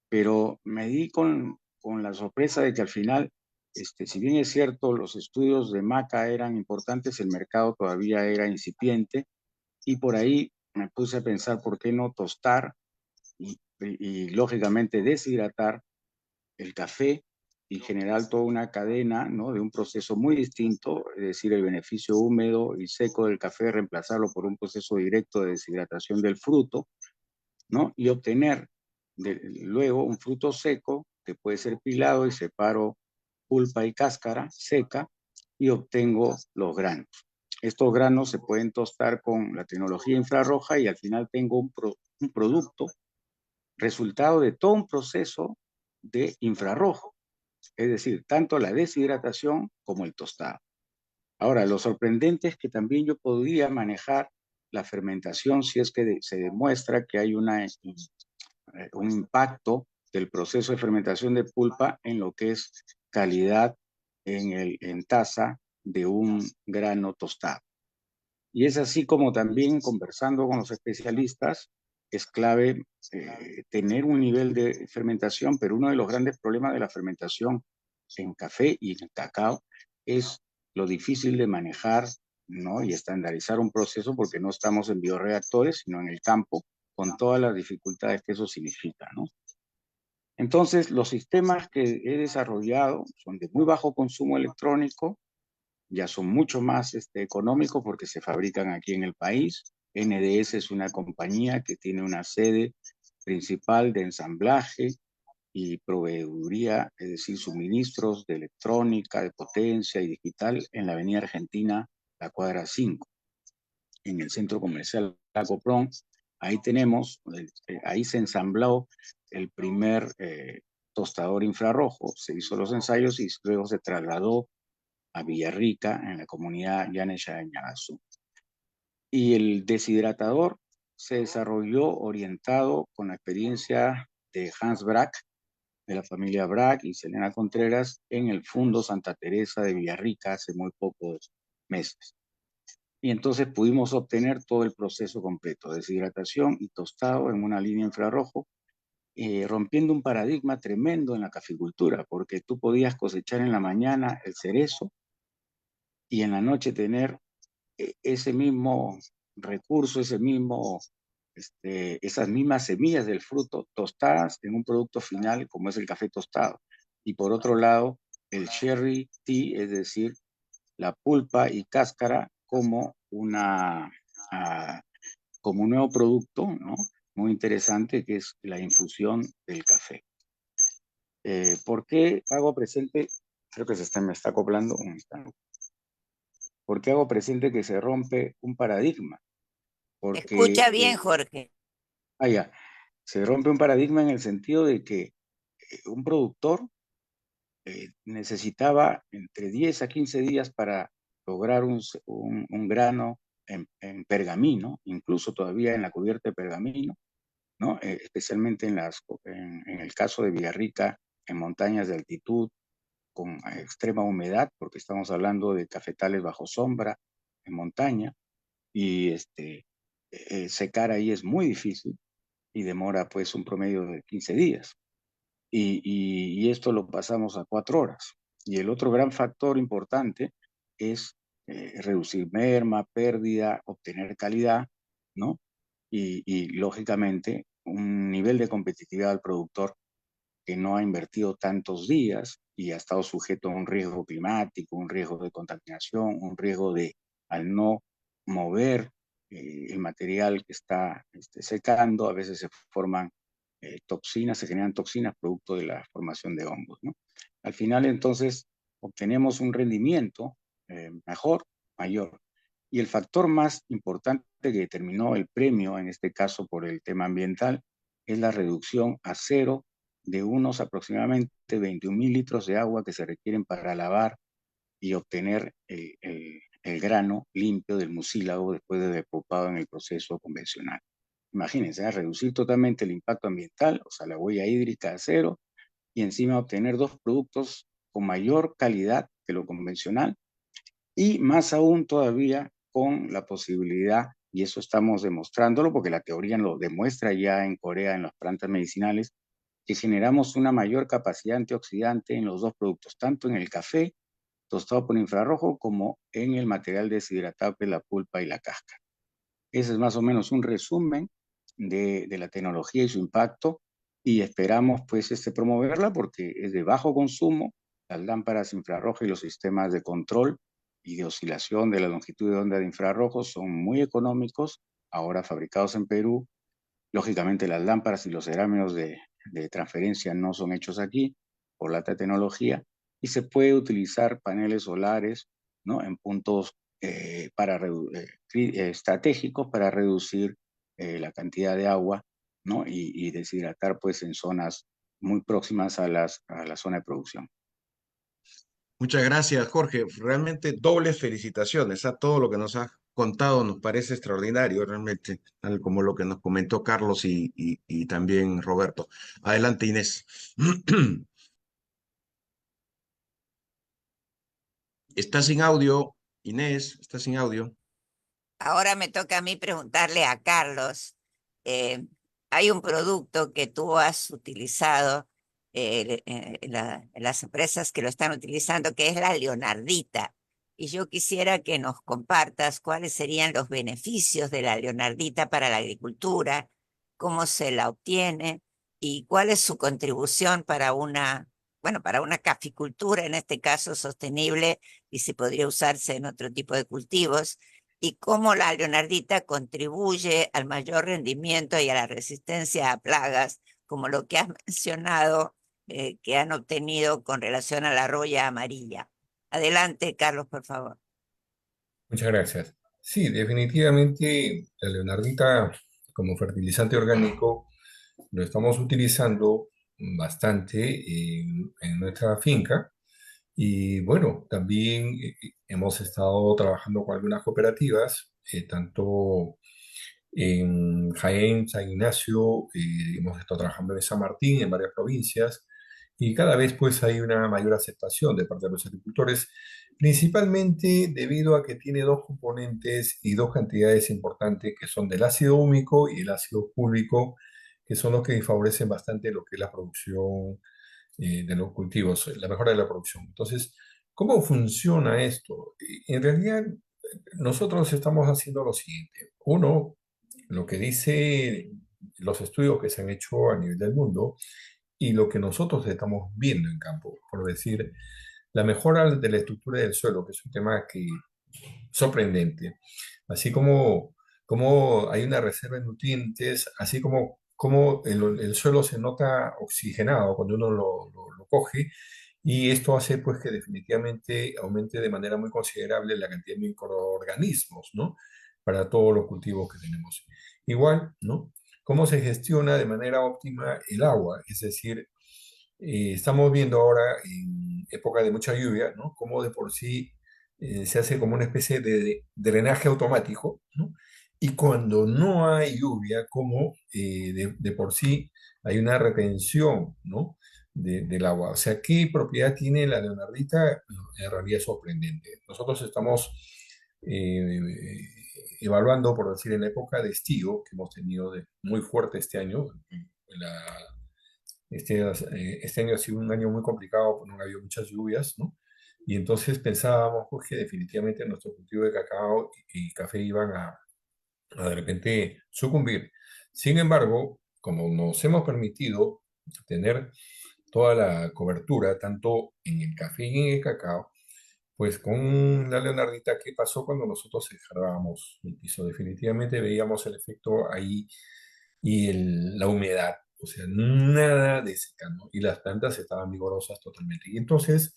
S5: Pero me di con la sorpresa de que al final, si bien es cierto, los estudios de maca eran importantes, el mercado todavía era incipiente, y por ahí me puse a pensar por qué no tostar y lógicamente deshidratar el café y generar toda una cadena, ¿no?, de un proceso muy distinto, es decir, el beneficio húmedo y seco del café, reemplazarlo por un proceso directo de deshidratación del fruto, ¿no? Y obtener luego un fruto seco que puede ser pilado y separo pulpa y cáscara seca y obtengo los granos. Estos granos se pueden tostar con la tecnología infrarroja y al final tengo un producto resultado de todo un proceso de infrarrojo, es decir, tanto la deshidratación como el tostado. Ahora, lo sorprendente es que también yo podría manejar la fermentación si es que se demuestra que hay un impacto del proceso de fermentación de pulpa en lo que es calidad en taza de un grano tostado. Y es así como también conversando con los especialistas es clave tener un nivel de fermentación, pero uno de los grandes problemas de la fermentación en café y en cacao es lo difícil de manejar, ¿no?, y estandarizar un proceso porque no estamos en bioreactores, sino en el campo, con todas las dificultades que eso significa, ¿no? Entonces, los sistemas que he desarrollado son de muy bajo consumo electrónico, ya son mucho más económicos porque se fabrican aquí en el país. NDS es una compañía que tiene una sede principal de ensamblaje y proveeduría, es decir, suministros de electrónica, de potencia y digital en la Avenida Argentina, la cuadra 5, en el centro comercial Lago Prom. Ahí tenemos, ahí se ensambló el primer tostador infrarrojo, se hizo los ensayos y luego se trasladó a Villarrica, en la comunidad Llanecha de Ñagazú. Y el deshidratador se desarrolló orientado con la experiencia de Hans Brack, de la familia Brack y Selena Contreras, en el Fundo Santa Teresa de Villarrica hace muy pocos meses. Y entonces pudimos obtener todo el proceso completo, deshidratación y tostado en una línea infrarrojo, rompiendo un paradigma tremendo en la caficultura, porque tú podías cosechar en la mañana el cerezo y en la noche tener ese mismo recurso, esas mismas semillas del fruto tostadas en un producto final como es el café tostado. Y por otro lado, el cherry tea, es decir, la pulpa y cáscara como un nuevo producto, ¿no?, muy interesante, que es la infusión del café. ¿Por qué hago presente? Creo que me está acoplando un instante. ¿Por qué hago presente que se rompe un paradigma? Porque,
S3: Escucha bien, Jorge.
S5: ya, se rompe un paradigma en el sentido de que un productor necesitaba entre 10 a 15 días para lograr un grano en pergamino, incluso todavía en la cubierta de pergamino, ¿no? Especialmente en el caso de Villarrica, en montañas de altitud, con extrema humedad, porque estamos hablando de cafetales bajo sombra, en montaña, y secar ahí es muy difícil y demora pues un promedio de 15 días. Y esto lo pasamos a 4 horas. Y el otro gran factor importante es reducir merma, pérdida, obtener calidad, ¿no? Y lógicamente un nivel de competitividad al productor que no ha invertido tantos días y ha estado sujeto a un riesgo climático, un riesgo de contaminación, un riesgo de, al no mover el material que está secando, a veces se forman toxinas, se generan toxinas producto de la formación de hongos, ¿no? Al final, entonces, obtenemos un rendimiento mejor, mayor. Y el factor más importante que determinó el premio, en este caso por el tema ambiental, es la reducción a cero de unos aproximadamente 21.000 litros de agua que se requieren para lavar y obtener el grano limpio del mucílago después de depurado en el proceso convencional. Imagínense, reducir totalmente el impacto ambiental, o sea, la huella hídrica a cero, y encima obtener dos productos con mayor calidad que lo convencional, y más aún todavía con la posibilidad, y eso estamos demostrándolo porque la teoría lo demuestra ya en Corea en las plantas medicinales, que generamos una mayor capacidad antioxidante en los dos productos, tanto en el café tostado por infrarrojo como en el material deshidratado que es la pulpa y la cáscara. Ese es más o menos un resumen de la tecnología y su impacto, y esperamos pues promoverla porque es de bajo consumo. Las lámparas infrarrojas y los sistemas de control y de oscilación de la longitud de onda de infrarrojos son muy económicos, ahora fabricados en Perú. Lógicamente las lámparas y los cerámicos de transferencia no son hechos aquí por la alta tecnología, y se puede utilizar paneles solares, ¿no?, en puntos estratégicos para reducir la cantidad de agua, ¿no?, y deshidratar pues en zonas muy próximas a la zona de producción.
S2: Muchas gracias, Jorge. Realmente dobles felicitaciones a todo lo que nos has contado. Nos parece extraordinario, realmente, tal como lo que nos comentó Carlos y también Roberto. Adelante, Inés. Está sin audio, Inés, está sin audio.
S3: Ahora me toca a mí preguntarle a Carlos. eh, Hay un producto que tú has utilizado en las empresas que lo están utilizando, que es la leonardita. Y yo quisiera que nos compartas cuáles serían los beneficios de la leonardita para la agricultura, cómo se la obtiene y cuál es su contribución para bueno, para una caficultura, en este caso sostenible, y si podría usarse en otro tipo de cultivos, y cómo la leonardita contribuye al mayor rendimiento y a la resistencia a plagas, como lo que has mencionado, que han obtenido con relación a la roya amarilla. Adelante, Carlos, por favor.
S1: Muchas gracias. Sí, definitivamente la leonardita como fertilizante orgánico lo estamos utilizando bastante en nuestra finca. Y bueno, también hemos estado trabajando con algunas cooperativas, tanto en Jaén, San Ignacio, hemos estado trabajando en San Martín, en varias provincias, y cada vez pues hay una mayor aceptación de parte de los agricultores, principalmente debido a que tiene dos componentes y dos cantidades importantes que son del ácido húmico y el ácido fúlvico, que son los que favorecen bastante lo que es la producción de los cultivos, la mejora de la producción. Entonces, ¿cómo funciona esto? En realidad, nosotros estamos haciendo lo siguiente. Uno, lo que dice los estudios que se han hecho a nivel del mundo y lo que nosotros estamos viendo en campo, por decir, la mejora de la estructura del suelo, que es un tema que sorprendente, así como hay una reserva de nutrientes, así como el suelo se nota oxigenado cuando uno lo coge, y esto hace pues que definitivamente aumente de manera muy considerable la cantidad de microorganismos, ¿no? Para todos los cultivos que tenemos. Igual, ¿no? Cómo se gestiona de manera óptima el agua, es decir, estamos viendo ahora en época de mucha lluvia, ¿no? Cómo de por sí se hace como una especie de drenaje automático, ¿no? Y cuando no hay lluvia, como de por sí hay una retención, ¿no? Del agua. O sea, ¿qué propiedad tiene la leonardita? En realidad es sorprendente. Nosotros estamos eh, evaluando, por decir, en la época de estío, que hemos tenido muy fuerte este año, la, este año ha sido un año muy complicado, porque no ha habido muchas lluvias, ¿no? Y entonces pensábamos pues, que definitivamente nuestro cultivo de cacao y café iban a de repente sucumbir. Sin embargo, como nos hemos permitido tener toda la cobertura, tanto en el café y en el cacao, pues con la leonardita, ¿qué pasó cuando nosotros cerrábamos el piso? Definitivamente veíamos el efecto ahí y la humedad, o sea, nada de secano, y las plantas estaban vigorosas totalmente. Y entonces,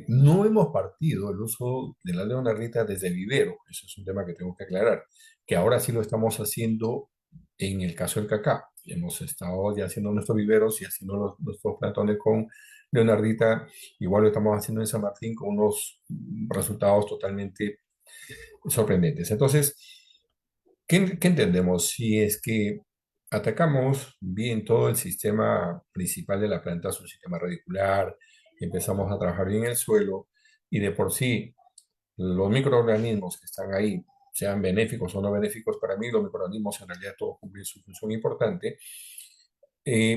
S1: no hemos partido el uso de la leonardita desde vivero, eso es un tema que tengo que aclarar, que ahora sí lo estamos haciendo en el caso del cacao. Hemos estado ya haciendo nuestros viveros y haciendo nuestros plantones con leonardita, igual lo estamos haciendo en San Martín con unos resultados totalmente sorprendentes. Entonces, ¿qué entendemos? Si es que atacamos bien todo el sistema principal de la planta, su sistema radicular, empezamos a trabajar bien el suelo y de por sí los microorganismos que están ahí, sean benéficos o no benéficos para mí, los microorganismos en realidad todos cumplen su función importante,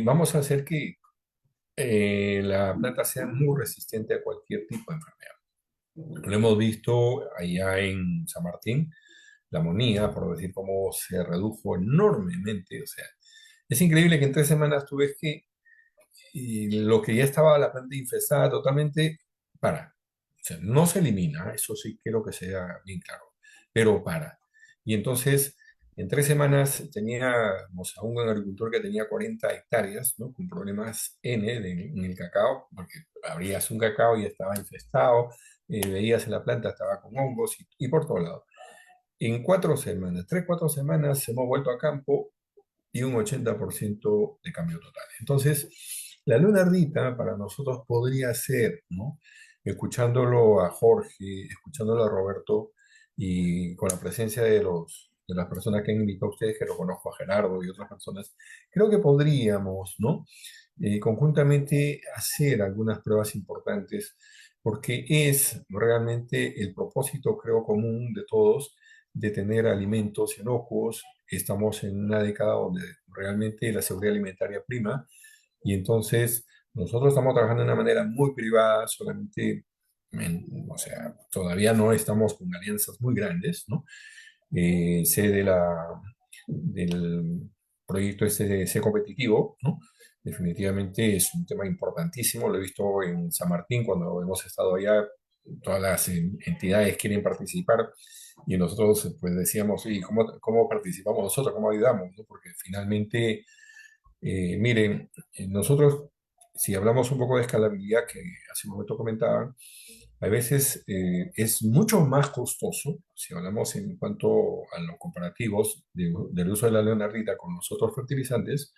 S1: vamos a hacer que la planta sea muy resistente a cualquier tipo de enfermedad. Lo hemos visto allá en San Martín, la amonía, por decir cómo se redujo enormemente. O sea, es increíble que en 3 semanas tú ves que lo que ya estaba la planta infestada totalmente, para. O sea, no se elimina, eso sí quiero que sea bien claro, pero para. Y entonces, en 3 semanas teníamos a un agricultor que tenía 40 hectáreas, ¿no? Con problemas en el cacao, porque abrías un cacao y estaba infestado, veías en la planta, estaba con hongos y por todos lados. En 4 semanas, 3, 4 semanas, hemos vuelto a campo y un 80% de cambio total. Entonces, la luna ardita para nosotros podría ser, ¿no? Escuchándolo a Jorge, escuchándolo a Roberto y con la presencia de las personas que han invitado a ustedes, que lo conozco a Gerardo y otras personas, creo que podríamos, ¿no? Conjuntamente hacer algunas pruebas importantes, porque es realmente el propósito, creo, común de todos de tener alimentos inocuos. Estamos en una década donde realmente la seguridad alimentaria prima y entonces nosotros estamos trabajando de una manera muy privada, solamente, o sea, todavía no estamos con alianzas muy grandes, ¿no? Sé del proyecto este de Sé Competitivo, ¿no? Definitivamente es un tema importantísimo, lo he visto en San Martín cuando hemos estado allá, todas las entidades quieren participar y nosotros pues decíamos, ¿y cómo participamos nosotros? ¿Cómo ayudamos? ¿No? Porque finalmente, miren, nosotros, si hablamos un poco de escalabilidad, que hace un momento comentaban, a veces es mucho más costoso, si hablamos en cuanto a los comparativos del uso de la leonardita con los otros fertilizantes,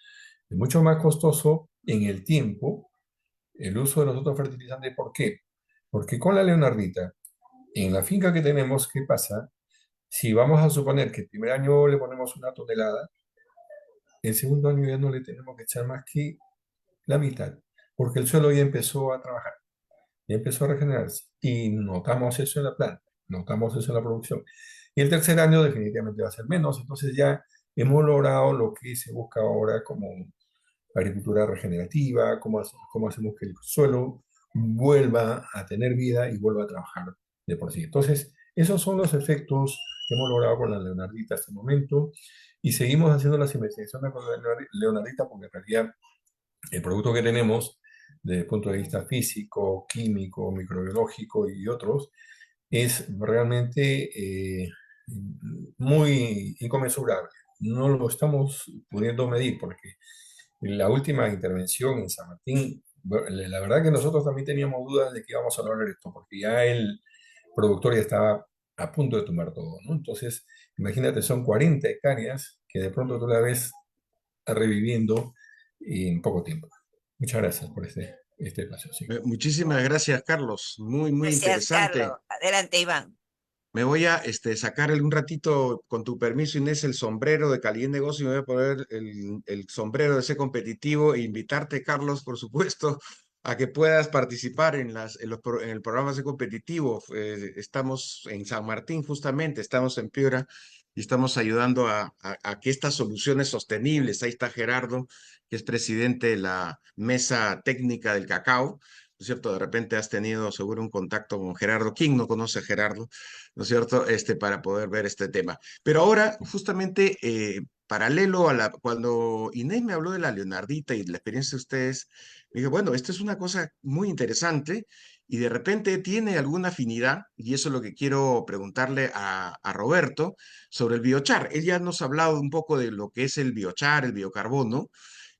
S1: es mucho más costoso en el tiempo el uso de los otros fertilizantes. ¿Por qué? Porque con la leonardita, en la finca que tenemos, ¿qué pasa? Si vamos a suponer que el primer año le ponemos 1 tonelada, el segundo año ya no le tenemos que echar más que la mitad, porque el suelo ya empezó a trabajar, ya empezó a regenerarse. Y notamos eso en la planta, notamos eso en la producción. Y el tercer año definitivamente va a ser menos, entonces ya hemos logrado lo que se busca ahora como agricultura regenerativa, cómo hacemos que el suelo vuelva a tener vida y vuelva a trabajar de por sí. Entonces, esos son los efectos que hemos logrado con la leonardita hasta el momento y seguimos haciendo las investigaciones con la leonardita porque en realidad el producto que tenemos desde el punto de vista físico, químico, microbiológico y otros es realmente muy inconmensurable. No lo estamos pudiendo medir porque la última intervención en San Martín, bueno, la verdad que nosotros también teníamos dudas de que íbamos a lograr esto, porque ya el productor ya estaba a punto de tumbar todo, ¿no? Entonces, imagínate, son 40 hectáreas que de pronto tú la ves reviviendo en poco tiempo. Muchas gracias por este espacio. Sí.
S2: Muchísimas gracias, Carlos. Muy, muy
S3: Gracias,
S2: interesante.
S3: Carlos. Adelante, Iván.
S2: Me voy a sacar un ratito, con tu permiso, Inés, el sombrero de Cali en Negocio y me voy a poner el sombrero de ese competitivo e invitarte, Carlos, por supuesto, a que puedas participar en el programa de competitivo. Estamos en San Martín, justamente, estamos en Piura y estamos ayudando a que estas soluciones sostenibles, ahí está Gerardo, que es presidente de la Mesa Técnica del Cacao, ¿no es cierto? De repente has tenido seguro un contacto con Gerardo. ¿Quién no conoce a Gerardo? ¿No es cierto? Para poder ver este tema. Pero ahora, justamente, paralelo cuando Inés me habló de la Leonardita y de la experiencia de ustedes, me dije, bueno, esto es una cosa muy interesante y de repente tiene alguna afinidad, y eso es lo que quiero preguntarle a Roberto sobre el biochar. Él ya nos ha hablado un poco de lo que es el biochar, el biocarbono,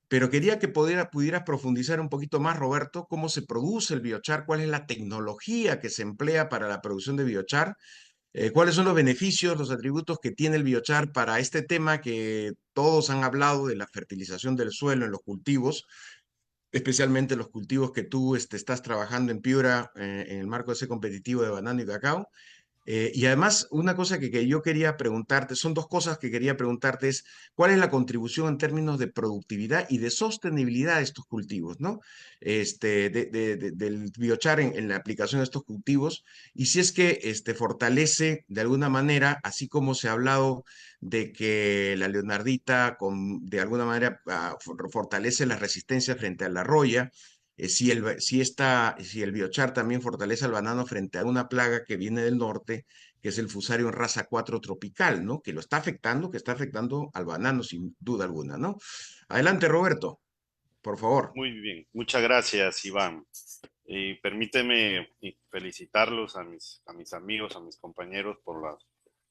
S2: pero quería que pudieras profundizar un poquito más, Roberto, cómo se produce el biochar, cuál es la tecnología que se emplea para la producción de biochar, cuáles son los beneficios, los atributos que tiene el biochar para este tema que todos han hablado de la fertilización del suelo en los cultivos, especialmente los cultivos que tú estás trabajando en Piura en el marco de ese competitivo de banano y cacao. Y además, una cosa que yo quería preguntarte, son dos cosas que quería preguntarte, es cuál es la contribución en términos de productividad y de sostenibilidad de estos cultivos, ¿no? Del biochar en la aplicación de estos cultivos, y si es que fortalece de alguna manera, así como se ha hablado de que la leonardita de alguna manera fortalece la resistencia frente a la roya, si el biochar también fortalece al banano frente a una plaga que viene del norte, que es el Fusarium raza 4 tropical, ¿no? Que lo está afectando, que está afectando al banano sin duda alguna, ¿no? Adelante, Roberto, por favor.
S4: Muy bien, muchas gracias, Iván. Y permíteme felicitarlos a mis amigos, a mis compañeros por las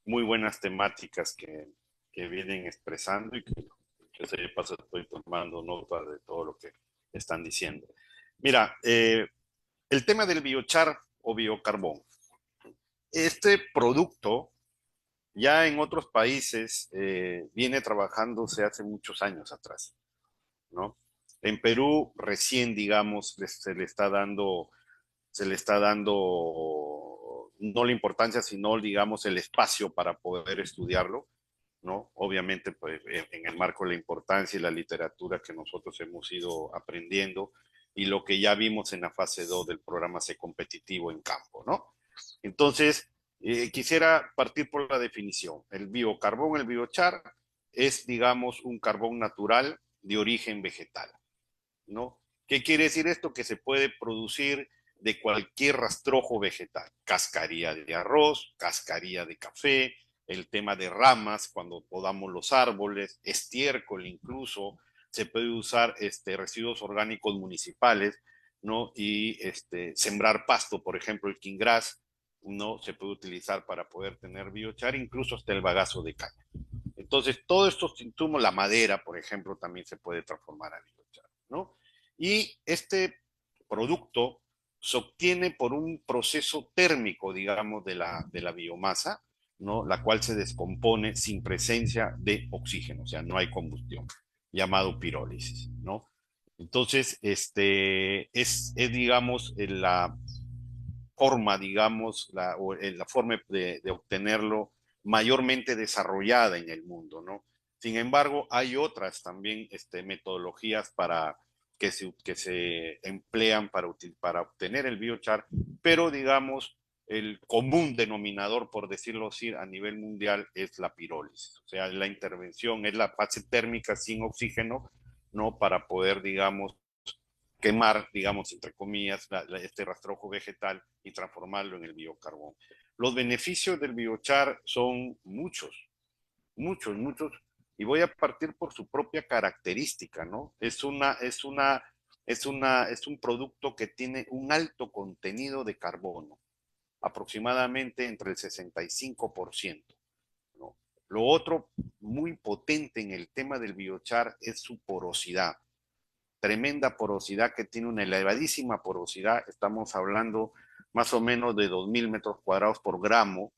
S4: muy buenas temáticas que vienen expresando y que se paso estoy tomando nota de todo lo que están diciendo. Mira, el tema del biochar o biocarbón. Este producto ya en otros países viene trabajándose hace muchos años atrás, ¿no? En Perú recién, digamos, se le está dando no la importancia, sino, digamos, el espacio para poder estudiarlo, ¿no? Obviamente, pues, en el marco de la importancia y la literatura que nosotros hemos ido aprendiendo y lo que ya vimos en la fase 2 del programa C competitivo en campo, ¿no? Entonces, quisiera partir por la definición. El biocarbón, el biochar, es, digamos, un carbón natural de origen vegetal, ¿no? ¿Qué quiere decir esto? Que se puede producir de cualquier rastrojo vegetal, cascarilla de arroz, cascarilla de café, el tema de ramas, cuando podamos los árboles, estiércol incluso, se puede usar residuos orgánicos municipales, ¿no? Y sembrar pasto, por ejemplo, el quingras, ¿no? Se puede utilizar para poder tener biochar, incluso hasta el bagazo de caña. Entonces, todos estos insumos, la madera, por ejemplo, también se puede transformar a biochar, ¿no? Y este producto se obtiene por un proceso térmico, digamos, de la biomasa, ¿no? La cual se descompone sin presencia de oxígeno, o sea, no hay combustión, llamado pirólisis, ¿no? Entonces, digamos, la forma, digamos, la forma de obtenerlo mayormente desarrollada en el mundo, ¿no? Sin embargo, hay otras también metodologías que se emplean para obtener el biochar, pero digamos, el común denominador, por decirlo así, a nivel mundial es la pirólisis, o sea, la intervención es la fase térmica sin oxígeno, ¿no? Para poder, digamos, quemar, digamos, entre comillas, este rastrojo vegetal y transformarlo en el biocarbón. Los beneficios del biochar son muchos, muchos, muchos, y voy a partir por su propia característica, ¿no? Es un producto que tiene un alto contenido de carbono, aproximadamente entre el 65%, ¿no? Lo otro muy potente en el tema del biochar es su porosidad, tremenda porosidad, que tiene una elevadísima porosidad. Estamos hablando más o menos de 2.000 metros cuadrados por gramo.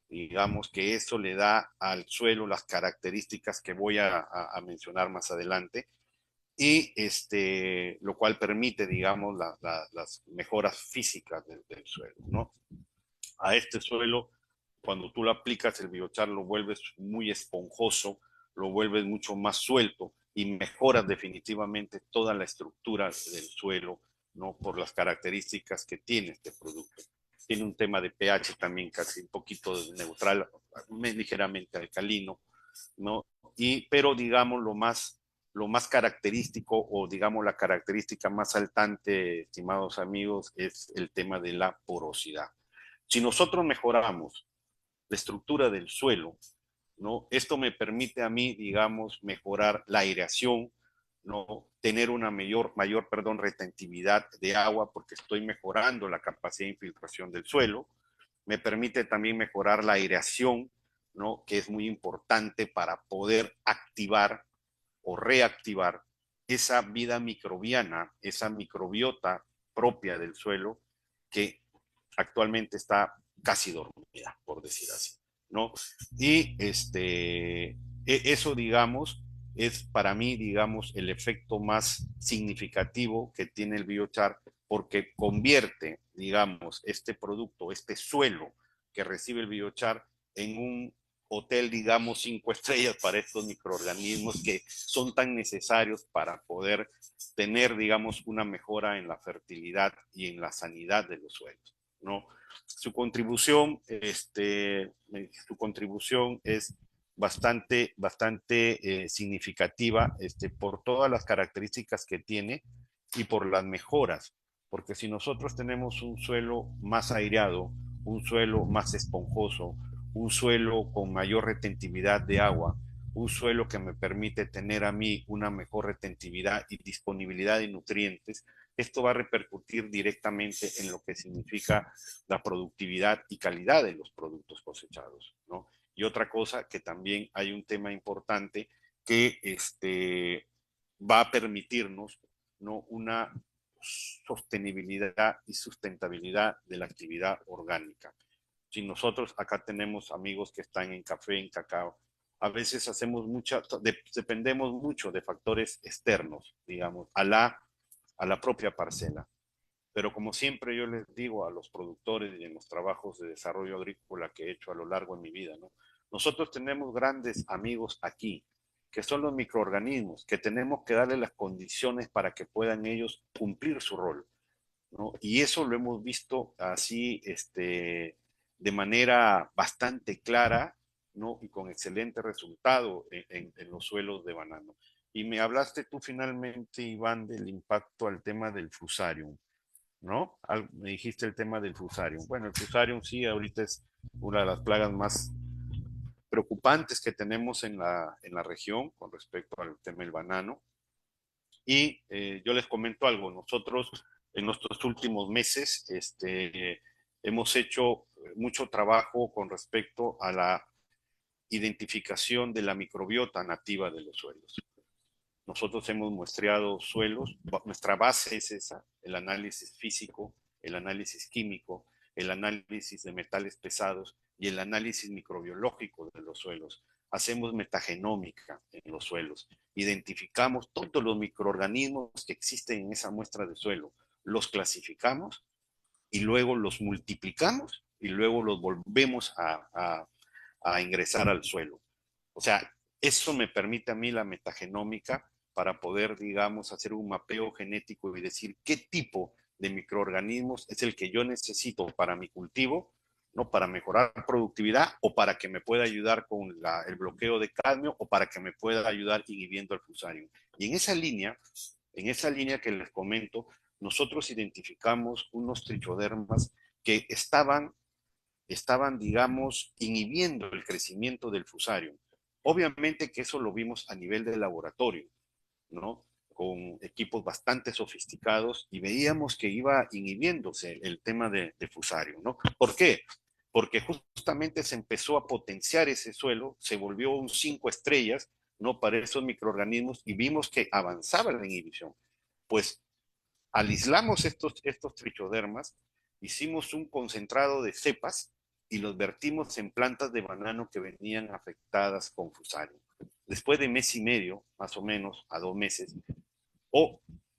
S4: Digamos que eso le da al suelo las características que voy a mencionar más adelante, y lo cual permite, digamos, las mejoras físicas del suelo, ¿no? A este suelo, cuando tú lo aplicas, el biochar lo vuelves muy esponjoso, lo vuelves mucho más suelto y mejoras definitivamente toda la estructura del suelo, ¿no? Por las características que tiene este producto. Tiene un tema de pH también casi un poquito neutral, ligeramente alcalino, ¿no? Pero digamos lo más característico, o digamos la característica más saltante, estimados amigos, es el tema de la porosidad. Si nosotros mejoramos la estructura del suelo, ¿no? Esto me permite a mí, digamos, mejorar la aireación, ¿no? Tener una mayor retentividad de agua, porque estoy mejorando la capacidad de infiltración del suelo. Me permite también mejorar la aireación, ¿no? Que es muy importante para poder activar o reactivar esa vida microbiana, esa microbiota propia del suelo, que actualmente está casi dormida, por decir así, ¿no? Y eso, digamos, es para mí, digamos, el efecto más significativo que tiene el biochar, porque convierte, digamos, este producto, este suelo que recibe el biochar en un hotel, digamos, 5 estrellas para estos microorganismos que son tan necesarios para poder tener, digamos, una mejora en la fertilidad y en la sanidad de los suelos, ¿no? Su contribución es bastante significativa por todas las características que tiene y por las mejoras, porque si nosotros tenemos un suelo más aireado, un suelo más esponjoso, un suelo con mayor retentividad de agua, un suelo que me permite tener a mí una mejor retentividad y disponibilidad de nutrientes, esto va a repercutir directamente en lo que significa la productividad y calidad de los productos cosechados, ¿no? Y otra cosa, que también hay un tema importante que va a permitirnos, ¿no?, una sostenibilidad y sustentabilidad de la actividad orgánica. Si nosotros acá tenemos amigos que están en café, en cacao, a veces dependemos mucho de factores externos, digamos, a la propia parcela. Pero como siempre yo les digo a los productores y en los trabajos de desarrollo agrícola que he hecho a lo largo de mi vida, ¿no? Nosotros tenemos grandes amigos aquí, que son los microorganismos, que tenemos que darle las condiciones para que puedan ellos cumplir su rol, ¿no? Y eso lo hemos visto así, de manera bastante clara, ¿no? Y con excelente resultado en los suelos de banano. Y me hablaste tú finalmente, Iván, del impacto al tema del fusarium, ¿no? Me dijiste el tema del fusarium. Bueno, el fusarium sí, ahorita es una de las plagas más preocupantes que tenemos en la región con respecto al tema del banano. Y yo les comento algo, nosotros en nuestros últimos meses hemos hecho mucho trabajo con respecto a la identificación de la microbiota nativa de los suelos. Nosotros hemos muestreado suelos, nuestra base es esa, el análisis físico, el análisis químico, el análisis de metales pesados y el análisis microbiológico de los suelos. Hacemos metagenómica en los suelos, identificamos todos los microorganismos que existen en esa muestra de suelo, los clasificamos y luego los multiplicamos y luego los volvemos a ingresar al suelo. O sea, eso me permite a mí la metagenómica para poder, digamos, hacer un mapeo genético y decir qué tipo de microorganismos es el que yo necesito para mi cultivo, ¿no? Para mejorar productividad o para que me pueda ayudar con el bloqueo de cadmio o para que me pueda ayudar inhibiendo el fusarium. Y en esa línea que les comento, nosotros identificamos unos trichodermas que estaban, digamos, inhibiendo el crecimiento del fusarium. Obviamente que eso lo vimos a nivel de laboratorio, ¿no? Con equipos bastante sofisticados y veíamos que iba inhibiéndose el tema de fusarium, ¿no? ¿Por qué? Porque justamente se empezó a potenciar ese suelo, se volvió un 5 estrellas, ¿no? Para esos microorganismos y vimos que avanzaba la inhibición. Pues alislamos estos trichodermas, hicimos un concentrado de cepas y los vertimos en plantas de banano que venían afectadas con fusarium. Después de mes y medio, más o menos, a 2 meses,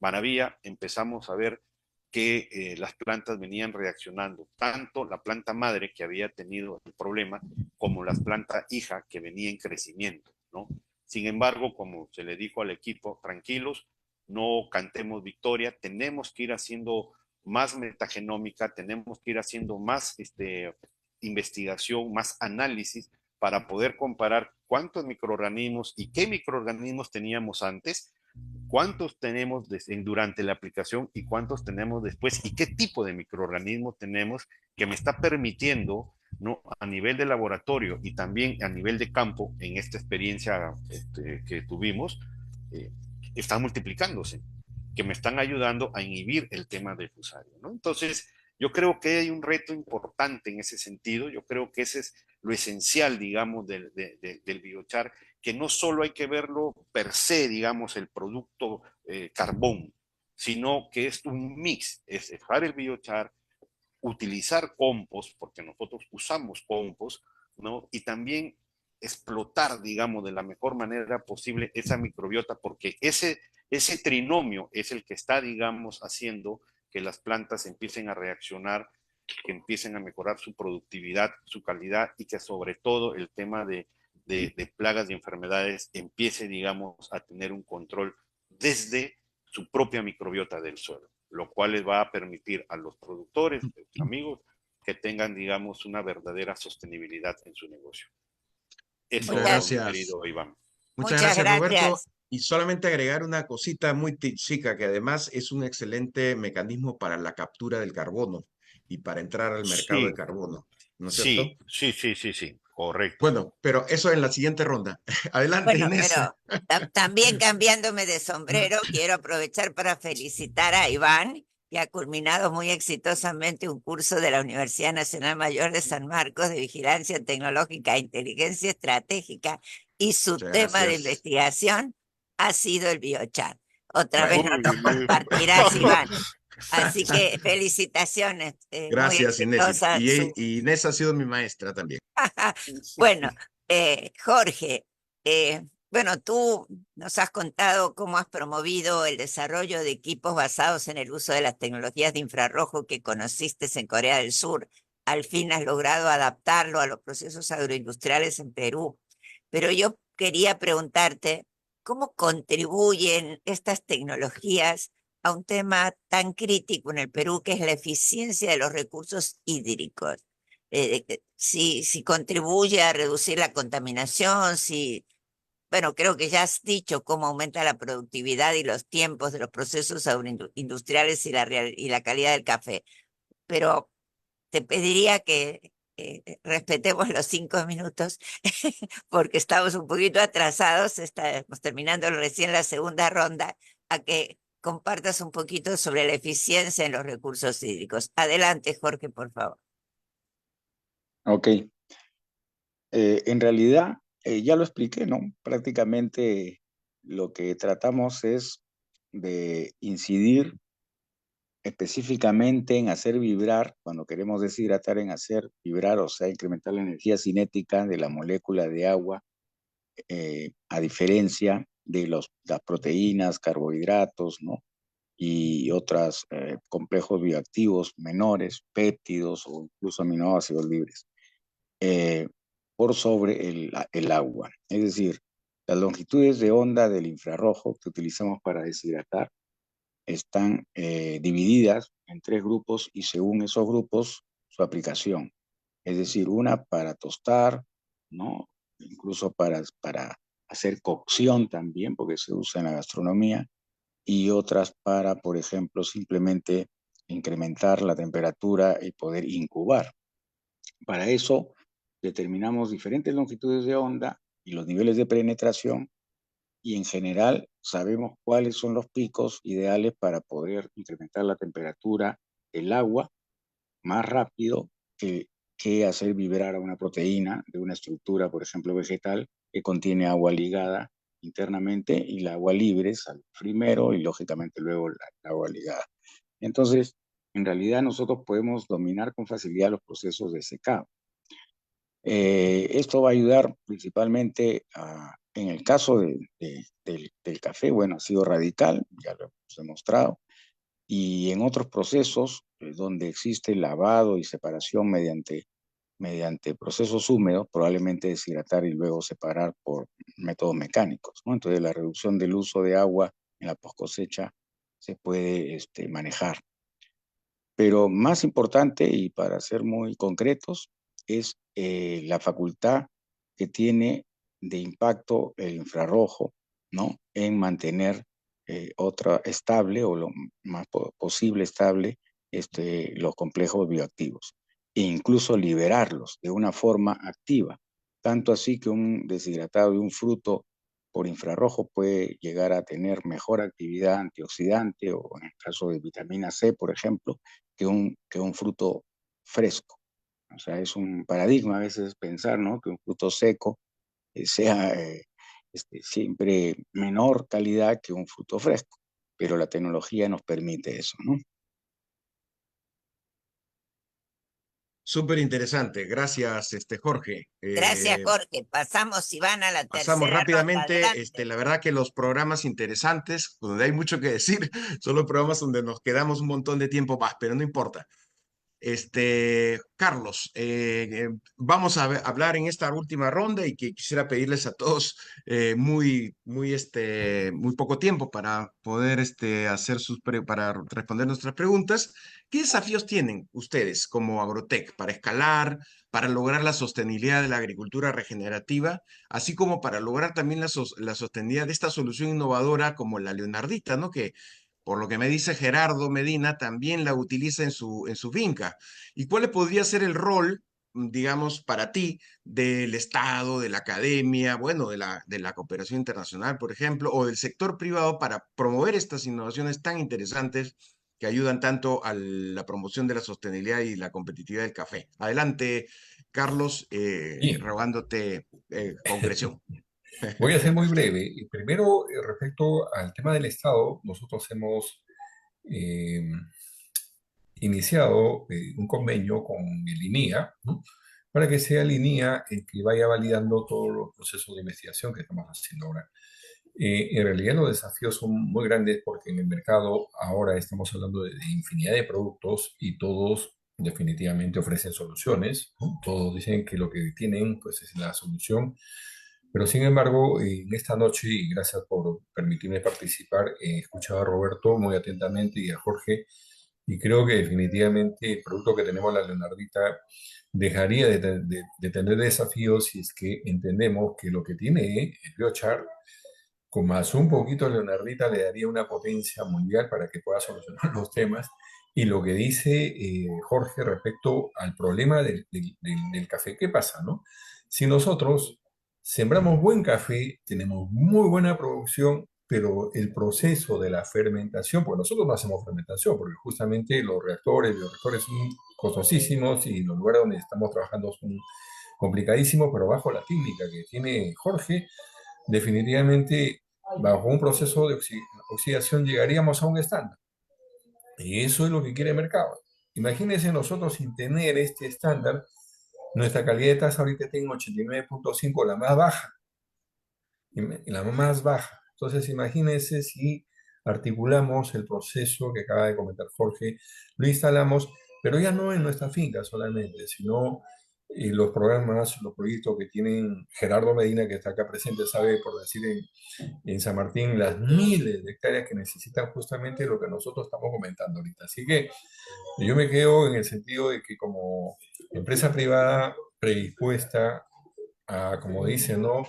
S4: maravilla, empezamos a ver que las plantas venían reaccionando, tanto la planta madre que había tenido el problema, como la planta hija que venía en crecimiento, ¿no? Sin embargo, como se le dijo al equipo, tranquilos, no cantemos victoria, tenemos que ir haciendo más metagenómica, tenemos que ir haciendo más investigación, más análisis para poder comparar cuántos microorganismos y qué microorganismos teníamos antes, cuántos tenemos durante la aplicación y cuántos tenemos después y qué tipo de microorganismos tenemos que me está permitiendo, ¿no? A nivel de laboratorio y también a nivel de campo, en esta experiencia que tuvimos, están multiplicándose, que me están ayudando a inhibir el tema del fusario, ¿no? Entonces, yo creo que hay un reto importante en ese sentido, yo creo que ese es lo esencial, digamos, del biochar, que no solo hay que verlo per se, digamos, el producto carbón, sino que es un mix, es dejar el biochar, utilizar compost, porque nosotros usamos compost, ¿no? Y también explotar, digamos, de la mejor manera posible esa microbiota, porque ese trinomio es el que está, digamos, haciendo que las plantas empiecen a reaccionar que empiecen a mejorar su productividad, su calidad y que sobre todo el tema de plagas y enfermedades empiece, digamos, a tener un control desde su propia microbiota del suelo, lo cual les va a permitir a los productores, a los amigos, que tengan, digamos, una verdadera sostenibilidad en su negocio. Eso,
S2: Muchas
S3: Muchas,
S4: mi
S2: gracias.
S4: querido Iván.
S2: Muchas
S3: muchas
S2: gracias, Roberto.
S3: gracias.
S2: Y solamente agregar una cosita muy chica, que además es un excelente mecanismo para la captura del carbono y para entrar al mercado de
S4: Sí,
S2: carbono, ¿no es cierto?
S4: sí, sí, sí, sí, sí, correcto.
S2: Bueno, pero eso en la siguiente ronda. Adelante,
S3: Bueno,
S2: Inés.
S3: pero también cambiándome de sombrero, quiero aprovechar para felicitar a Iván, que ha culminado muy exitosamente un curso de la Universidad Nacional Mayor de San Marcos de Vigilancia Tecnológica e Inteligencia Estratégica, y su
S2: Muchas
S3: tema de
S2: gracias.
S3: investigación ha sido el biochar. Otra vez
S2: Bueno.
S3: no nos compartirás, Iván. Así que felicitaciones, muy
S2: Gracias, Inés.
S3: exitosa su...
S2: Y Inés ha sido mi maestra también.
S3: Bueno, Jorge, bueno, tú nos has contado cómo has promovido el desarrollo de equipos basados en el uso de las tecnologías de infrarrojo que conociste en Corea del Sur. Al fin has logrado adaptarlo a los procesos agroindustriales en Perú. Pero yo quería preguntarte, ¿cómo contribuyen estas tecnologías a un tema tan crítico en el Perú, que es la eficiencia de los recursos hídricos? Si contribuye a reducir la contaminación, si, bueno, creo que ya has dicho cómo aumenta la productividad y los tiempos de los procesos agroindustriales y y la calidad del café. Pero te pediría que respetemos los 5 minutos, porque estamos un poquito atrasados, estamos terminando recién la segunda ronda, a que compartas un poquito sobre la eficiencia en los recursos hídricos. Adelante, Jorge, por favor.
S5: Ok. En realidad, ya lo expliqué, ¿no? Prácticamente lo que tratamos es de incidir específicamente en hacer vibrar, cuando queremos deshidratar, en hacer vibrar, o sea, incrementar la energía cinética de la molécula de agua, a diferencia de las proteínas, carbohidratos, ¿no? Y otros complejos bioactivos menores, péptidos o incluso aminoácidos libres, eh, por sobre el agua. Es decir, las longitudes de onda del infrarrojo que utilizamos para deshidratar están divididas en 3 grupos, y según esos grupos su aplicación. Es decir, una para tostar, ¿no? Incluso para hacer cocción también, porque se usa en la gastronomía, y otras para, por ejemplo, simplemente incrementar la temperatura y poder incubar. Para eso determinamos diferentes longitudes de onda y los niveles de penetración, y en general sabemos cuáles son los picos ideales para poder incrementar la temperatura del agua más rápido que hacer vibrar a una proteína de una estructura, por ejemplo, vegetal, que contiene agua ligada internamente, y la agua libre sale primero y lógicamente luego la agua ligada. Entonces, en realidad nosotros podemos dominar con facilidad los procesos de secado. Esto va a ayudar principalmente en el caso del café, bueno, ha sido radical, ya lo hemos demostrado, y en otros procesos donde existe lavado y separación mediante procesos húmedos, probablemente deshidratar y luego separar por métodos mecánicos, ¿no? Entonces la reducción del uso de agua en la poscosecha se puede manejar. Pero más importante, y para ser muy concretos, es la facultad que tiene de impacto el infrarrojo, ¿no? En mantener otra estable, o lo más posible estable, los complejos bioactivos, e incluso liberarlos de una forma activa. Tanto así que un deshidratado de un fruto por infrarrojo puede llegar a tener mejor actividad antioxidante, o en el caso de vitamina C, por ejemplo, que un fruto fresco. O sea, es un paradigma a veces pensar, ¿no?, que un fruto seco sea siempre menor calidad que un fruto fresco, pero la tecnología nos permite eso, ¿no?
S2: Súper interesante. Gracias, Jorge.
S3: Gracias, Jorge. Pasamos, Iván, a la
S2: Pasamos
S3: tercera ronda.
S2: rápidamente.
S3: Adelante.
S2: La verdad que los programas interesantes, donde hay mucho que decir, son los programas donde nos quedamos un montón de tiempo más, pero no importa. Carlos, vamos a hablar en esta última ronda y que quisiera pedirles a todos muy poco tiempo para poder hacer para responder nuestras preguntas. ¿Qué desafíos tienen ustedes como Agrotec para escalar, para lograr la sostenibilidad de la agricultura regenerativa, así como para lograr también la sostenibilidad de esta solución innovadora como la Leonardita, ¿no? Que por lo que me dice Gerardo Medina, también la utiliza en su finca. ¿Y cuál podría ser el rol, digamos, para ti del Estado, de la academia, bueno, de la cooperación internacional, por ejemplo, o del sector privado para promover estas innovaciones tan interesantes que ayudan tanto a la promoción de la sostenibilidad y la competitividad del café? Adelante, Carlos,
S1: Bien,
S2: rogándote concreción.
S1: voy a ser muy breve. Primero, respecto al tema del Estado, nosotros hemos eh, iniciado un convenio con el INIA, ¿no? Para que sea el INIA el que vaya validando todos los procesos de investigación que estamos haciendo ahora. En realidad los desafíos son muy grandes porque en el mercado ahora estamos hablando de infinidad de productos y todos definitivamente ofrecen soluciones, ¿no? Todos dicen que lo que tienen pues es la solución, pero sin embargo en esta noche, y gracias por permitirme participar, he escuchado a Roberto muy atentamente y a Jorge, y creo que definitivamente el producto que tenemos, la Leonardita, dejaría de tener desafíos si es que entendemos que lo que tiene el biochar con más un poquito Leonardita le daría una potencia mundial para que pueda solucionar los temas. Y lo que dice Jorge respecto al problema del café, ¿qué pasa, no? Si nosotros sembramos buen café, tenemos muy buena producción, pero el proceso de la fermentación, pues nosotros no hacemos fermentación, porque justamente los reactores, los reactores son costosísimos y los lugares donde estamos trabajando son complicadísimos, pero bajo la técnica que tiene Jorge, definitivamente bajo un proceso de oxidación llegaríamos a un estándar. Y eso es lo que quiere el mercado. Imagínense nosotros sin tener este estándar, nuestra calidad de tasa ahorita está en 89.5, la más baja. La más baja. Entonces imagínense si articulamos el proceso que acaba de comentar Jorge, lo instalamos, pero ya no en nuestra finca solamente, sino los programas, los proyectos que tienen Gerardo Medina, que está acá presente, sabe, por decir, en San Martín, las miles de hectáreas que necesitan justamente lo que nosotros estamos comentando ahorita. Así que yo me quedo en el sentido de que como empresa privada predispuesta a, como dicen, ¿no?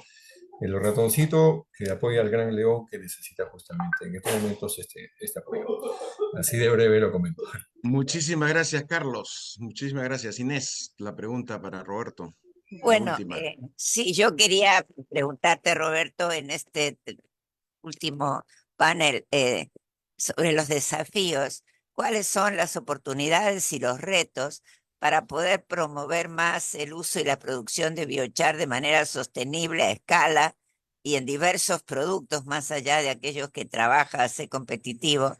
S1: El ratoncito que apoya al gran león que necesita justamente en estos momentos este apoyo. Así de breve lo comento.
S2: Muchísimas gracias, Carlos. Muchísimas gracias. Inés, la pregunta para Roberto, la
S3: Bueno,
S2: última.
S3: sí, yo quería preguntarte, Roberto, en este último panel sobre los desafíos, ¿cuáles son las oportunidades y los retos para poder promover más el uso y la producción de biochar de manera sostenible a escala y en diversos productos, más allá de aquellos que trabaja a ser competitivo?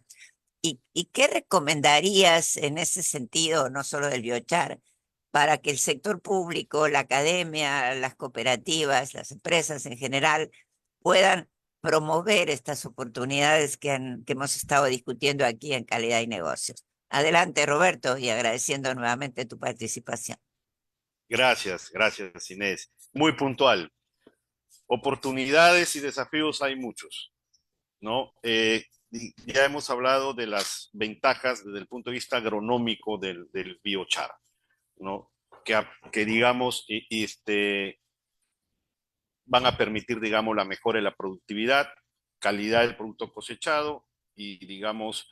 S3: ¿Y qué recomendarías en ese sentido, no solo del biochar, para que el sector público, la academia, las cooperativas, las empresas en general puedan promover estas oportunidades que hemos estado discutiendo aquí en Calidad y Negocios? Adelante, Roberto, y agradeciendo nuevamente tu participación.
S4: Gracias, gracias, Inés. Muy puntual. Oportunidades y desafíos hay muchos, ¿no? Ya hemos hablado de las ventajas desde el punto de vista agronómico del biochar, ¿no? Que digamos, van a permitir, digamos, la mejora de la productividad, calidad del producto cosechado y, digamos,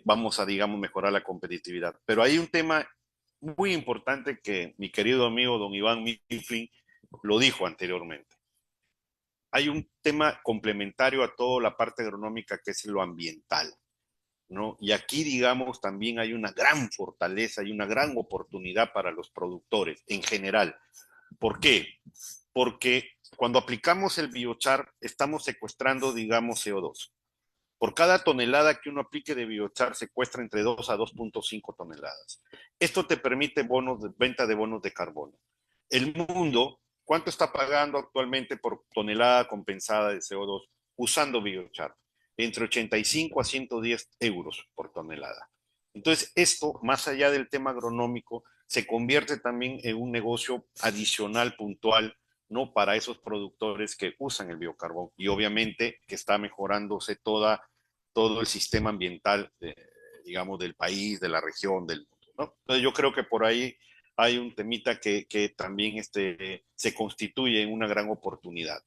S4: vamos a, digamos, mejorar la competitividad. Pero hay un tema muy importante que mi querido amigo don Iván Mifflin lo dijo anteriormente. Hay un tema complementario a toda la parte agronómica que es lo ambiental, ¿no? Y aquí, digamos, también hay una gran fortaleza y una gran oportunidad para los productores en general. ¿Por qué? Porque cuando aplicamos el biochar, estamos secuestrando, digamos, CO2. Por cada tonelada que uno aplique de biochar, secuestra entre 2 a 2.5 toneladas. Esto te permite venta de bonos de carbono. El mundo, ¿cuánto está pagando actualmente por tonelada compensada de CO2 usando biochar? Entre 85 a 110 euros por tonelada. Entonces, esto, más allá del tema agronómico, se convierte también en un negocio adicional, puntual, ¿no? Para esos productores que usan el biocarbón. Y obviamente que está mejorándose todo el sistema ambiental, digamos, del país, de la región, del mundo, ¿no? Entonces, yo creo que por ahí hay un temita que también se constituye en una gran oportunidad.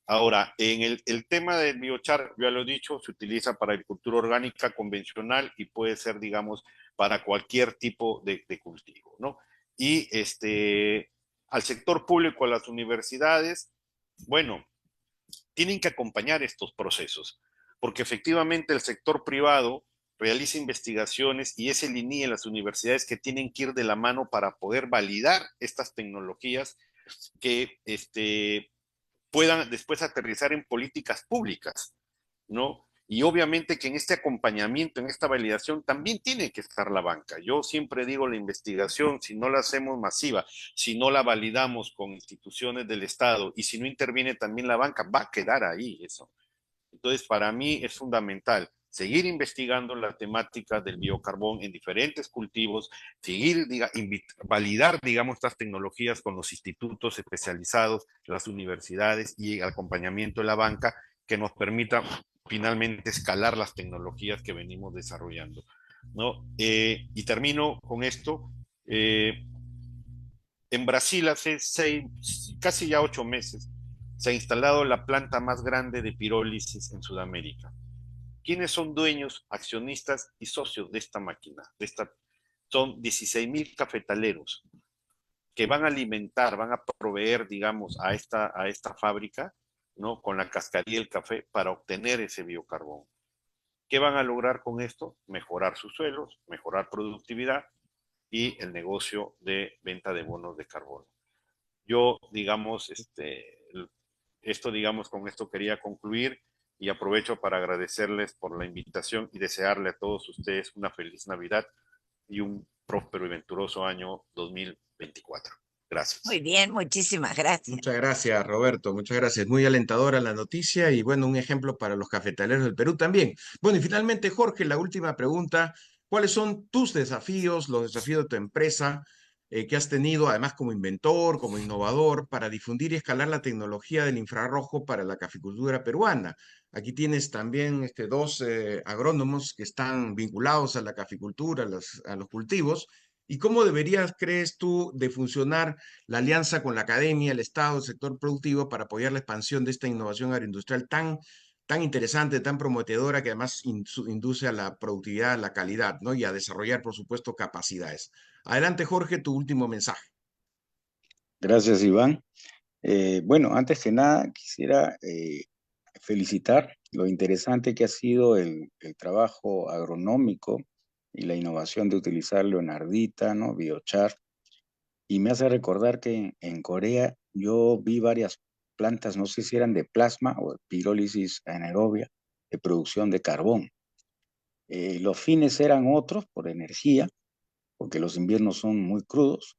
S4: Ahora, en el tema del biochar, ya lo he dicho, se utiliza para agricultura orgánica convencional y puede ser, digamos, para cualquier tipo de cultivo, ¿no? Y al sector público, a las universidades, bueno, tienen que acompañar estos procesos, porque efectivamente el sector privado realiza investigaciones y es el INI en las universidades que tienen que ir de la mano para poder validar estas tecnologías que puedan después aterrizar en políticas públicas, ¿no? Y obviamente que en este acompañamiento, en esta validación, también tiene que estar la banca. Yo siempre digo, la investigación, si no la hacemos masiva, si no la validamos con instituciones del Estado y si no interviene también la banca, va a quedar ahí eso. Entonces, para mí es fundamental seguir investigando la temática del biocarbón en diferentes cultivos, seguir, validar, digamos, estas tecnologías con los institutos especializados, las universidades y el acompañamiento de la banca que nos permita finalmente escalar las tecnologías que venimos desarrollando, ¿no? Y termino con esto. En Brasil hace casi ya 8 meses, se ha instalado la planta más grande de pirólisis en Sudamérica. ¿Quiénes son dueños, accionistas y socios de esta máquina? Son 16,000 cafetaleros que van a alimentar, van a proveer, digamos, a esta fábrica, ¿no? Con la cascarilla del café para obtener ese biocarbón. ¿Qué van a lograr con esto? Mejorar sus suelos, mejorar productividad y el negocio de venta de bonos de carbono. Yo, digamos, digamos, con esto quería concluir y aprovecho para agradecerles por la invitación y desearle a todos ustedes una feliz Navidad y un próspero y venturoso año 2024.
S3: Muy
S4: Gracias.
S3: bien, muchísimas gracias.
S2: Muchas gracias, Roberto. Muchas gracias. Muy alentadora la noticia y bueno, un ejemplo para los cafetaleros del Perú también. Bueno, y finalmente, Jorge, la última pregunta. ¿Cuáles son tus desafíos, los desafíos de tu empresa que has tenido, además como inventor, como innovador, para difundir y escalar la tecnología del infrarrojo para la caficultura peruana? Aquí tienes también dos agrónomos que están vinculados a la caficultura, a los cultivos. ¿Y cómo deberías, crees tú, de funcionar la alianza con la academia, el Estado, el sector productivo para apoyar la expansión de esta innovación agroindustrial tan interesante, tan prometedora, que además induce a la productividad, a la calidad, ¿no? Y a desarrollar, por supuesto, capacidades? Adelante, Jorge, tu último mensaje.
S5: Gracias, Iván. Bueno, antes que nada, quisiera felicitar lo interesante que ha sido el trabajo agronómico y la innovación de utilizar leonardita, ¿no? Biochar. Y me hace recordar que en Corea yo vi varias plantas, no sé si eran de plasma o de pirólisis anaerobia, de producción de carbón. Los fines eran otros por energía, porque los inviernos son muy crudos,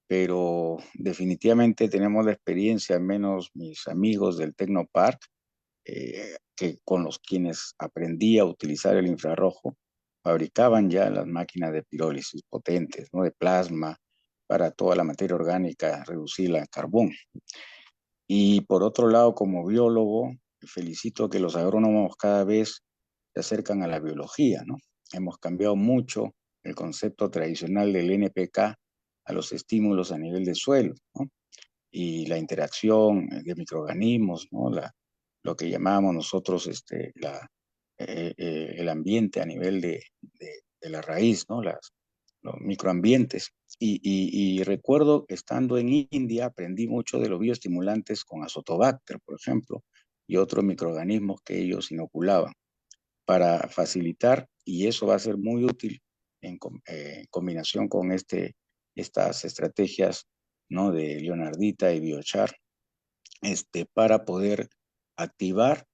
S5: pero definitivamente tenemos la experiencia, al menos mis amigos del Tecnopark, que con los quienes aprendí a utilizar el infrarrojo, fabricaban ya las máquinas de pirólisis potentes, ¿no? De plasma, para toda la materia orgánica, reducirla a carbón. Y por otro lado, como biólogo, felicito que los agrónomos cada vez se acercan a la biología, ¿no? Hemos cambiado mucho el concepto tradicional del NPK a los estímulos a nivel de suelo, ¿no? Y la interacción de microorganismos, ¿no? Lo que llamamos nosotros el ambiente a nivel de la raíz, ¿no? Los microambientes. Y recuerdo, estando en India, aprendí mucho de los bioestimulantes con azotobacter, por ejemplo, y otros microorganismos que ellos inoculaban para facilitar, y eso va a ser muy útil en combinación con estas estrategias, ¿no? De Leonardita y Biochar, para poder activar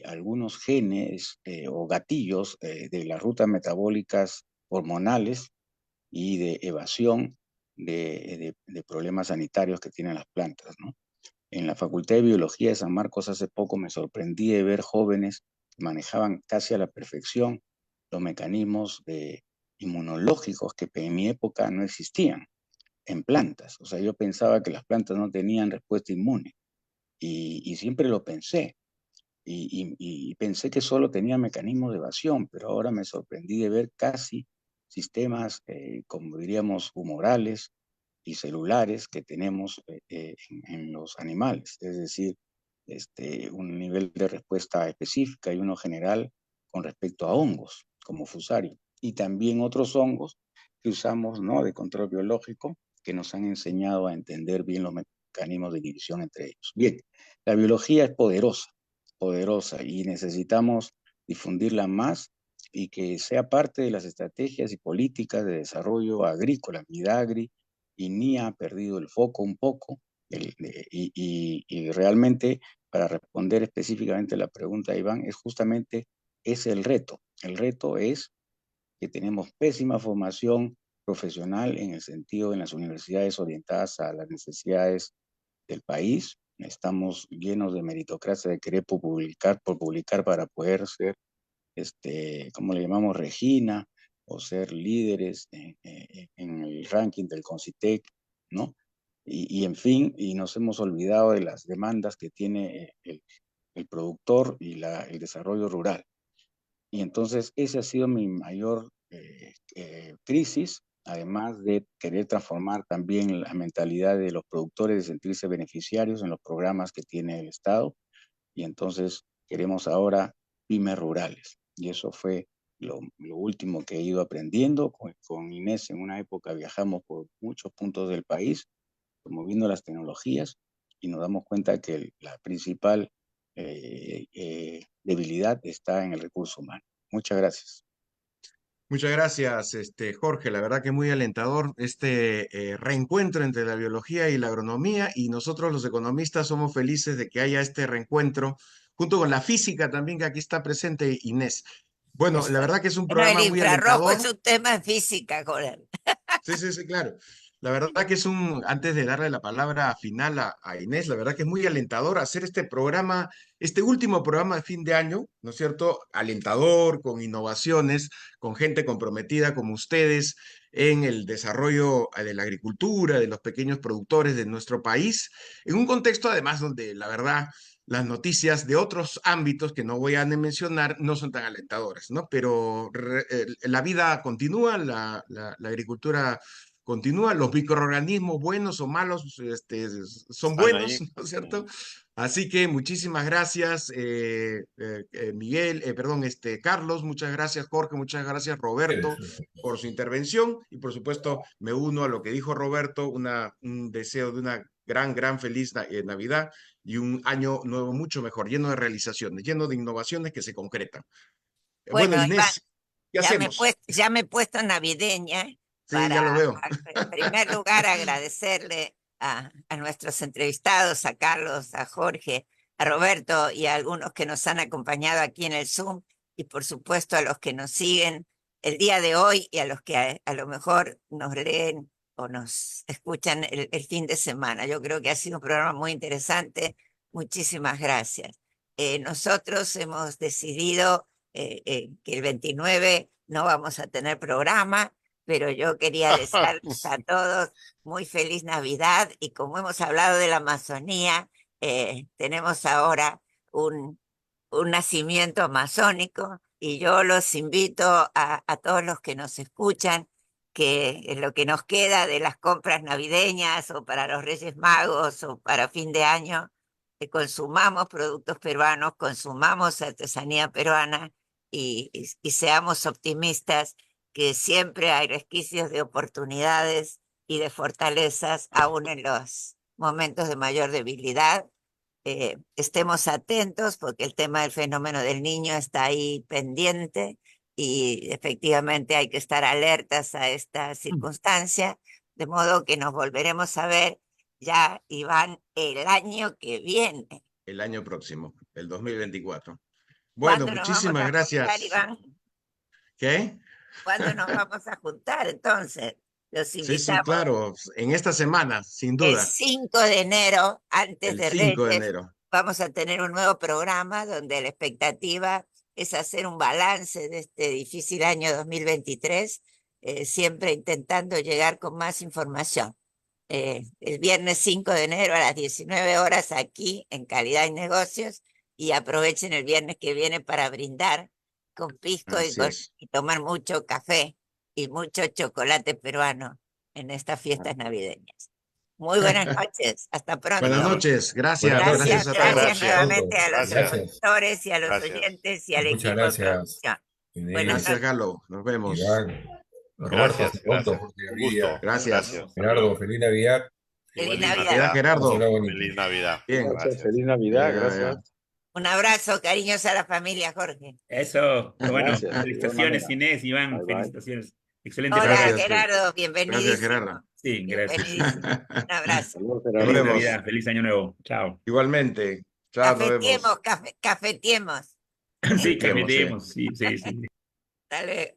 S5: algunos genes o gatillos de las rutas metabólicas hormonales y de evasión de problemas sanitarios que tienen las plantas, ¿no? En la Facultad de Biología de San Marcos hace poco me sorprendí de ver jóvenes que manejaban casi a la perfección los mecanismos inmunológicos que en mi época no existían en plantas. O sea, yo pensaba que las plantas no tenían respuesta inmune y siempre lo pensé. Y pensé que solo tenía mecanismos de evasión, pero ahora me sorprendí de ver casi sistemas, como diríamos, humorales y celulares que tenemos en los animales, es decir, un nivel de respuesta específica y uno general con respecto a hongos, como Fusarium, y también otros hongos que usamos, ¿no?, de control biológico, que nos han enseñado a entender bien los mecanismos de inhibición entre ellos. Bien, la biología es poderosa, poderosa, y necesitamos difundirla más y que sea parte de las estrategias y políticas de desarrollo agrícola. Midagri y NIA ha perdido el foco un poco, y realmente, para responder específicamente a la pregunta de Iván, es justamente ese el reto. El reto es que tenemos pésima formación profesional en el sentido en las universidades orientadas a las necesidades del país. Estamos llenos de meritocracia, de querer publicar por publicar para poder ser, ¿cómo le llamamos? Regina, o ser líderes en el ranking del Concitec, ¿no? Y en fin, y nos hemos olvidado de las demandas que tiene el productor y el desarrollo rural. Y entonces esa ha sido mi mayor crisis, además de querer transformar también la mentalidad de los productores, de sentirse beneficiarios en los programas que tiene el Estado. Y entonces queremos ahora pymes rurales. Y eso fue lo último que he ido aprendiendo. Con Inés en una época viajamos por muchos puntos del país, promoviendo las tecnologías, y nos damos cuenta que la principal debilidad está en el recurso humano. Muchas gracias.
S2: Muchas gracias, Jorge. La verdad que muy alentador este reencuentro entre la biología y la agronomía, y nosotros los economistas somos felices de que haya este reencuentro junto con la física también, que aquí está presente Inés. Bueno, la
S3: Eso.
S2: verdad que es un
S3: Bueno, el
S2: programa muy
S3: infrarrojo
S2: alentador.
S3: es un tema en física, Joder.
S2: Sí, sí, sí, claro. La verdad que antes de darle la palabra final a Inés, la verdad que es muy alentador hacer este programa, este último programa de fin de año, ¿no es cierto? Alentador, con innovaciones, con gente comprometida como ustedes en el desarrollo de la agricultura, de los pequeños productores de nuestro país, en un contexto además donde la verdad las noticias de otros ámbitos que no voy a mencionar no son tan alentadoras, ¿no? Pero la vida continúa, la agricultura continúa, los microorganismos buenos o malos son
S4: Están
S2: buenos,
S4: ahí.
S2: ¿no es cierto? Así que muchísimas gracias, Miguel, perdón, Carlos, muchas gracias, Jorge, muchas gracias, Roberto, por su intervención, y por supuesto me uno a lo que dijo Roberto, un deseo de una gran feliz Navidad y un año nuevo mucho mejor, lleno de realizaciones, lleno de innovaciones que se concretan. Bueno,
S3: Bueno, Iván,
S2: Inés, ¿qué hacemos?
S3: ya me he puesto navideña
S2: Sí, ya lo veo.
S3: en primer lugar, agradecerle a nuestros entrevistados, a Carlos, a Jorge, a Roberto y a algunos que nos han acompañado aquí en el Zoom, y por supuesto a los que nos siguen el día de hoy y a los que a lo mejor nos leen o nos escuchan el fin de semana. Yo creo que ha sido un programa muy interesante. Muchísimas gracias. Nosotros hemos decidido que el 29 no vamos a tener programa, pero yo quería desearles a todos muy feliz Navidad, y como hemos hablado de la Amazonía, tenemos ahora un nacimiento amazónico, y yo los invito a todos los que nos escuchan que en lo que nos queda de las compras navideñas o para los Reyes Magos o para fin de año, que consumamos productos peruanos, consumamos artesanía peruana, y seamos optimistas, que siempre hay resquicios de oportunidades y de fortalezas, aún en los momentos de mayor debilidad. Estemos atentos porque el tema del fenómeno del niño está ahí pendiente, y efectivamente hay que estar alertas a esta circunstancia, de modo que nos volveremos a ver ya, Iván, el año que viene.
S2: El año próximo, el 2024. Bueno,
S3: ¿Cuándo nos vamos
S2: muchísimas
S3: a juntar,
S2: gracias.
S3: Iván?
S2: ¿Qué?
S3: ¿Cuándo nos vamos a juntar entonces? Los
S2: Sí, sí,
S3: invitamos
S2: claro, en esta semana, sin
S3: el
S2: duda,
S3: 5 de enero, antes
S2: el
S3: de
S2: 5 de
S3: Reyes.
S2: enero.
S3: Vamos a tener un nuevo programa donde la expectativa es hacer un balance de este difícil año 2023, siempre intentando llegar con más información. El viernes 5 de enero a las 19 horas aquí en Calidad y Negocios, y aprovechen el viernes que viene para brindar con pisco
S2: Así es.
S3: y tomar mucho café y mucho chocolate peruano en estas fiestas navideñas. Muy buenas noches, hasta pronto.
S2: Buenas noches, gracias,
S1: Buenas
S3: Gracias,
S2: gracias a
S1: noches.
S2: todos.
S3: gracias nuevamente a los
S4: Gracias.
S3: expositores y a los
S4: Gracias.
S3: oyentes y al
S1: Muchas
S3: equipo de
S1: gracias,
S3: producción.
S1: Inés,
S3: Buenas
S2: Gracias,
S3: noches.
S2: Galo. Nos vemos.
S1: Iván, Roberto,
S4: Gracias,
S1: hasta pronto,
S4: gracias.
S1: Jorge
S4: Un gusto.
S1: Gaviria,
S2: Gracias.
S1: Gerardo, feliz Navidad.
S3: Feliz
S4: Feliz
S3: Navidad.
S2: Navidad, Gerardo.
S1: Pásenla bonito.
S4: Feliz Navidad.
S2: Bien.
S4: Gracias.
S5: Feliz Navidad,
S2: Ya,
S5: gracias.
S3: Un abrazo, cariños a la familia, Jorge.
S6: Eso, bueno,
S5: Gracias, de igual
S6: felicitaciones
S5: manera.
S6: Inés, Iván,
S5: Bye, bye.
S6: felicitaciones. Excelente
S3: Hola,
S2: Gracias.
S6: trabajo.
S3: Gerardo, bienvenidísimo.
S2: Gracias, Gerardo.
S6: Sí, gracias.
S3: Bienvenidísimo. Un abrazo.
S5: Saludos,
S2: Nos
S5: Gerardo.
S6: Feliz
S2: vemos.
S6: Navidad, feliz Año Nuevo. Chao.
S2: Igualmente. Chao, nos vemos.
S3: Cafetiemos, cafetiemos.
S6: Sí,
S2: Cafeteemos, sí.
S6: cafeteemos, sí, sí, sí.
S3: Hasta luego.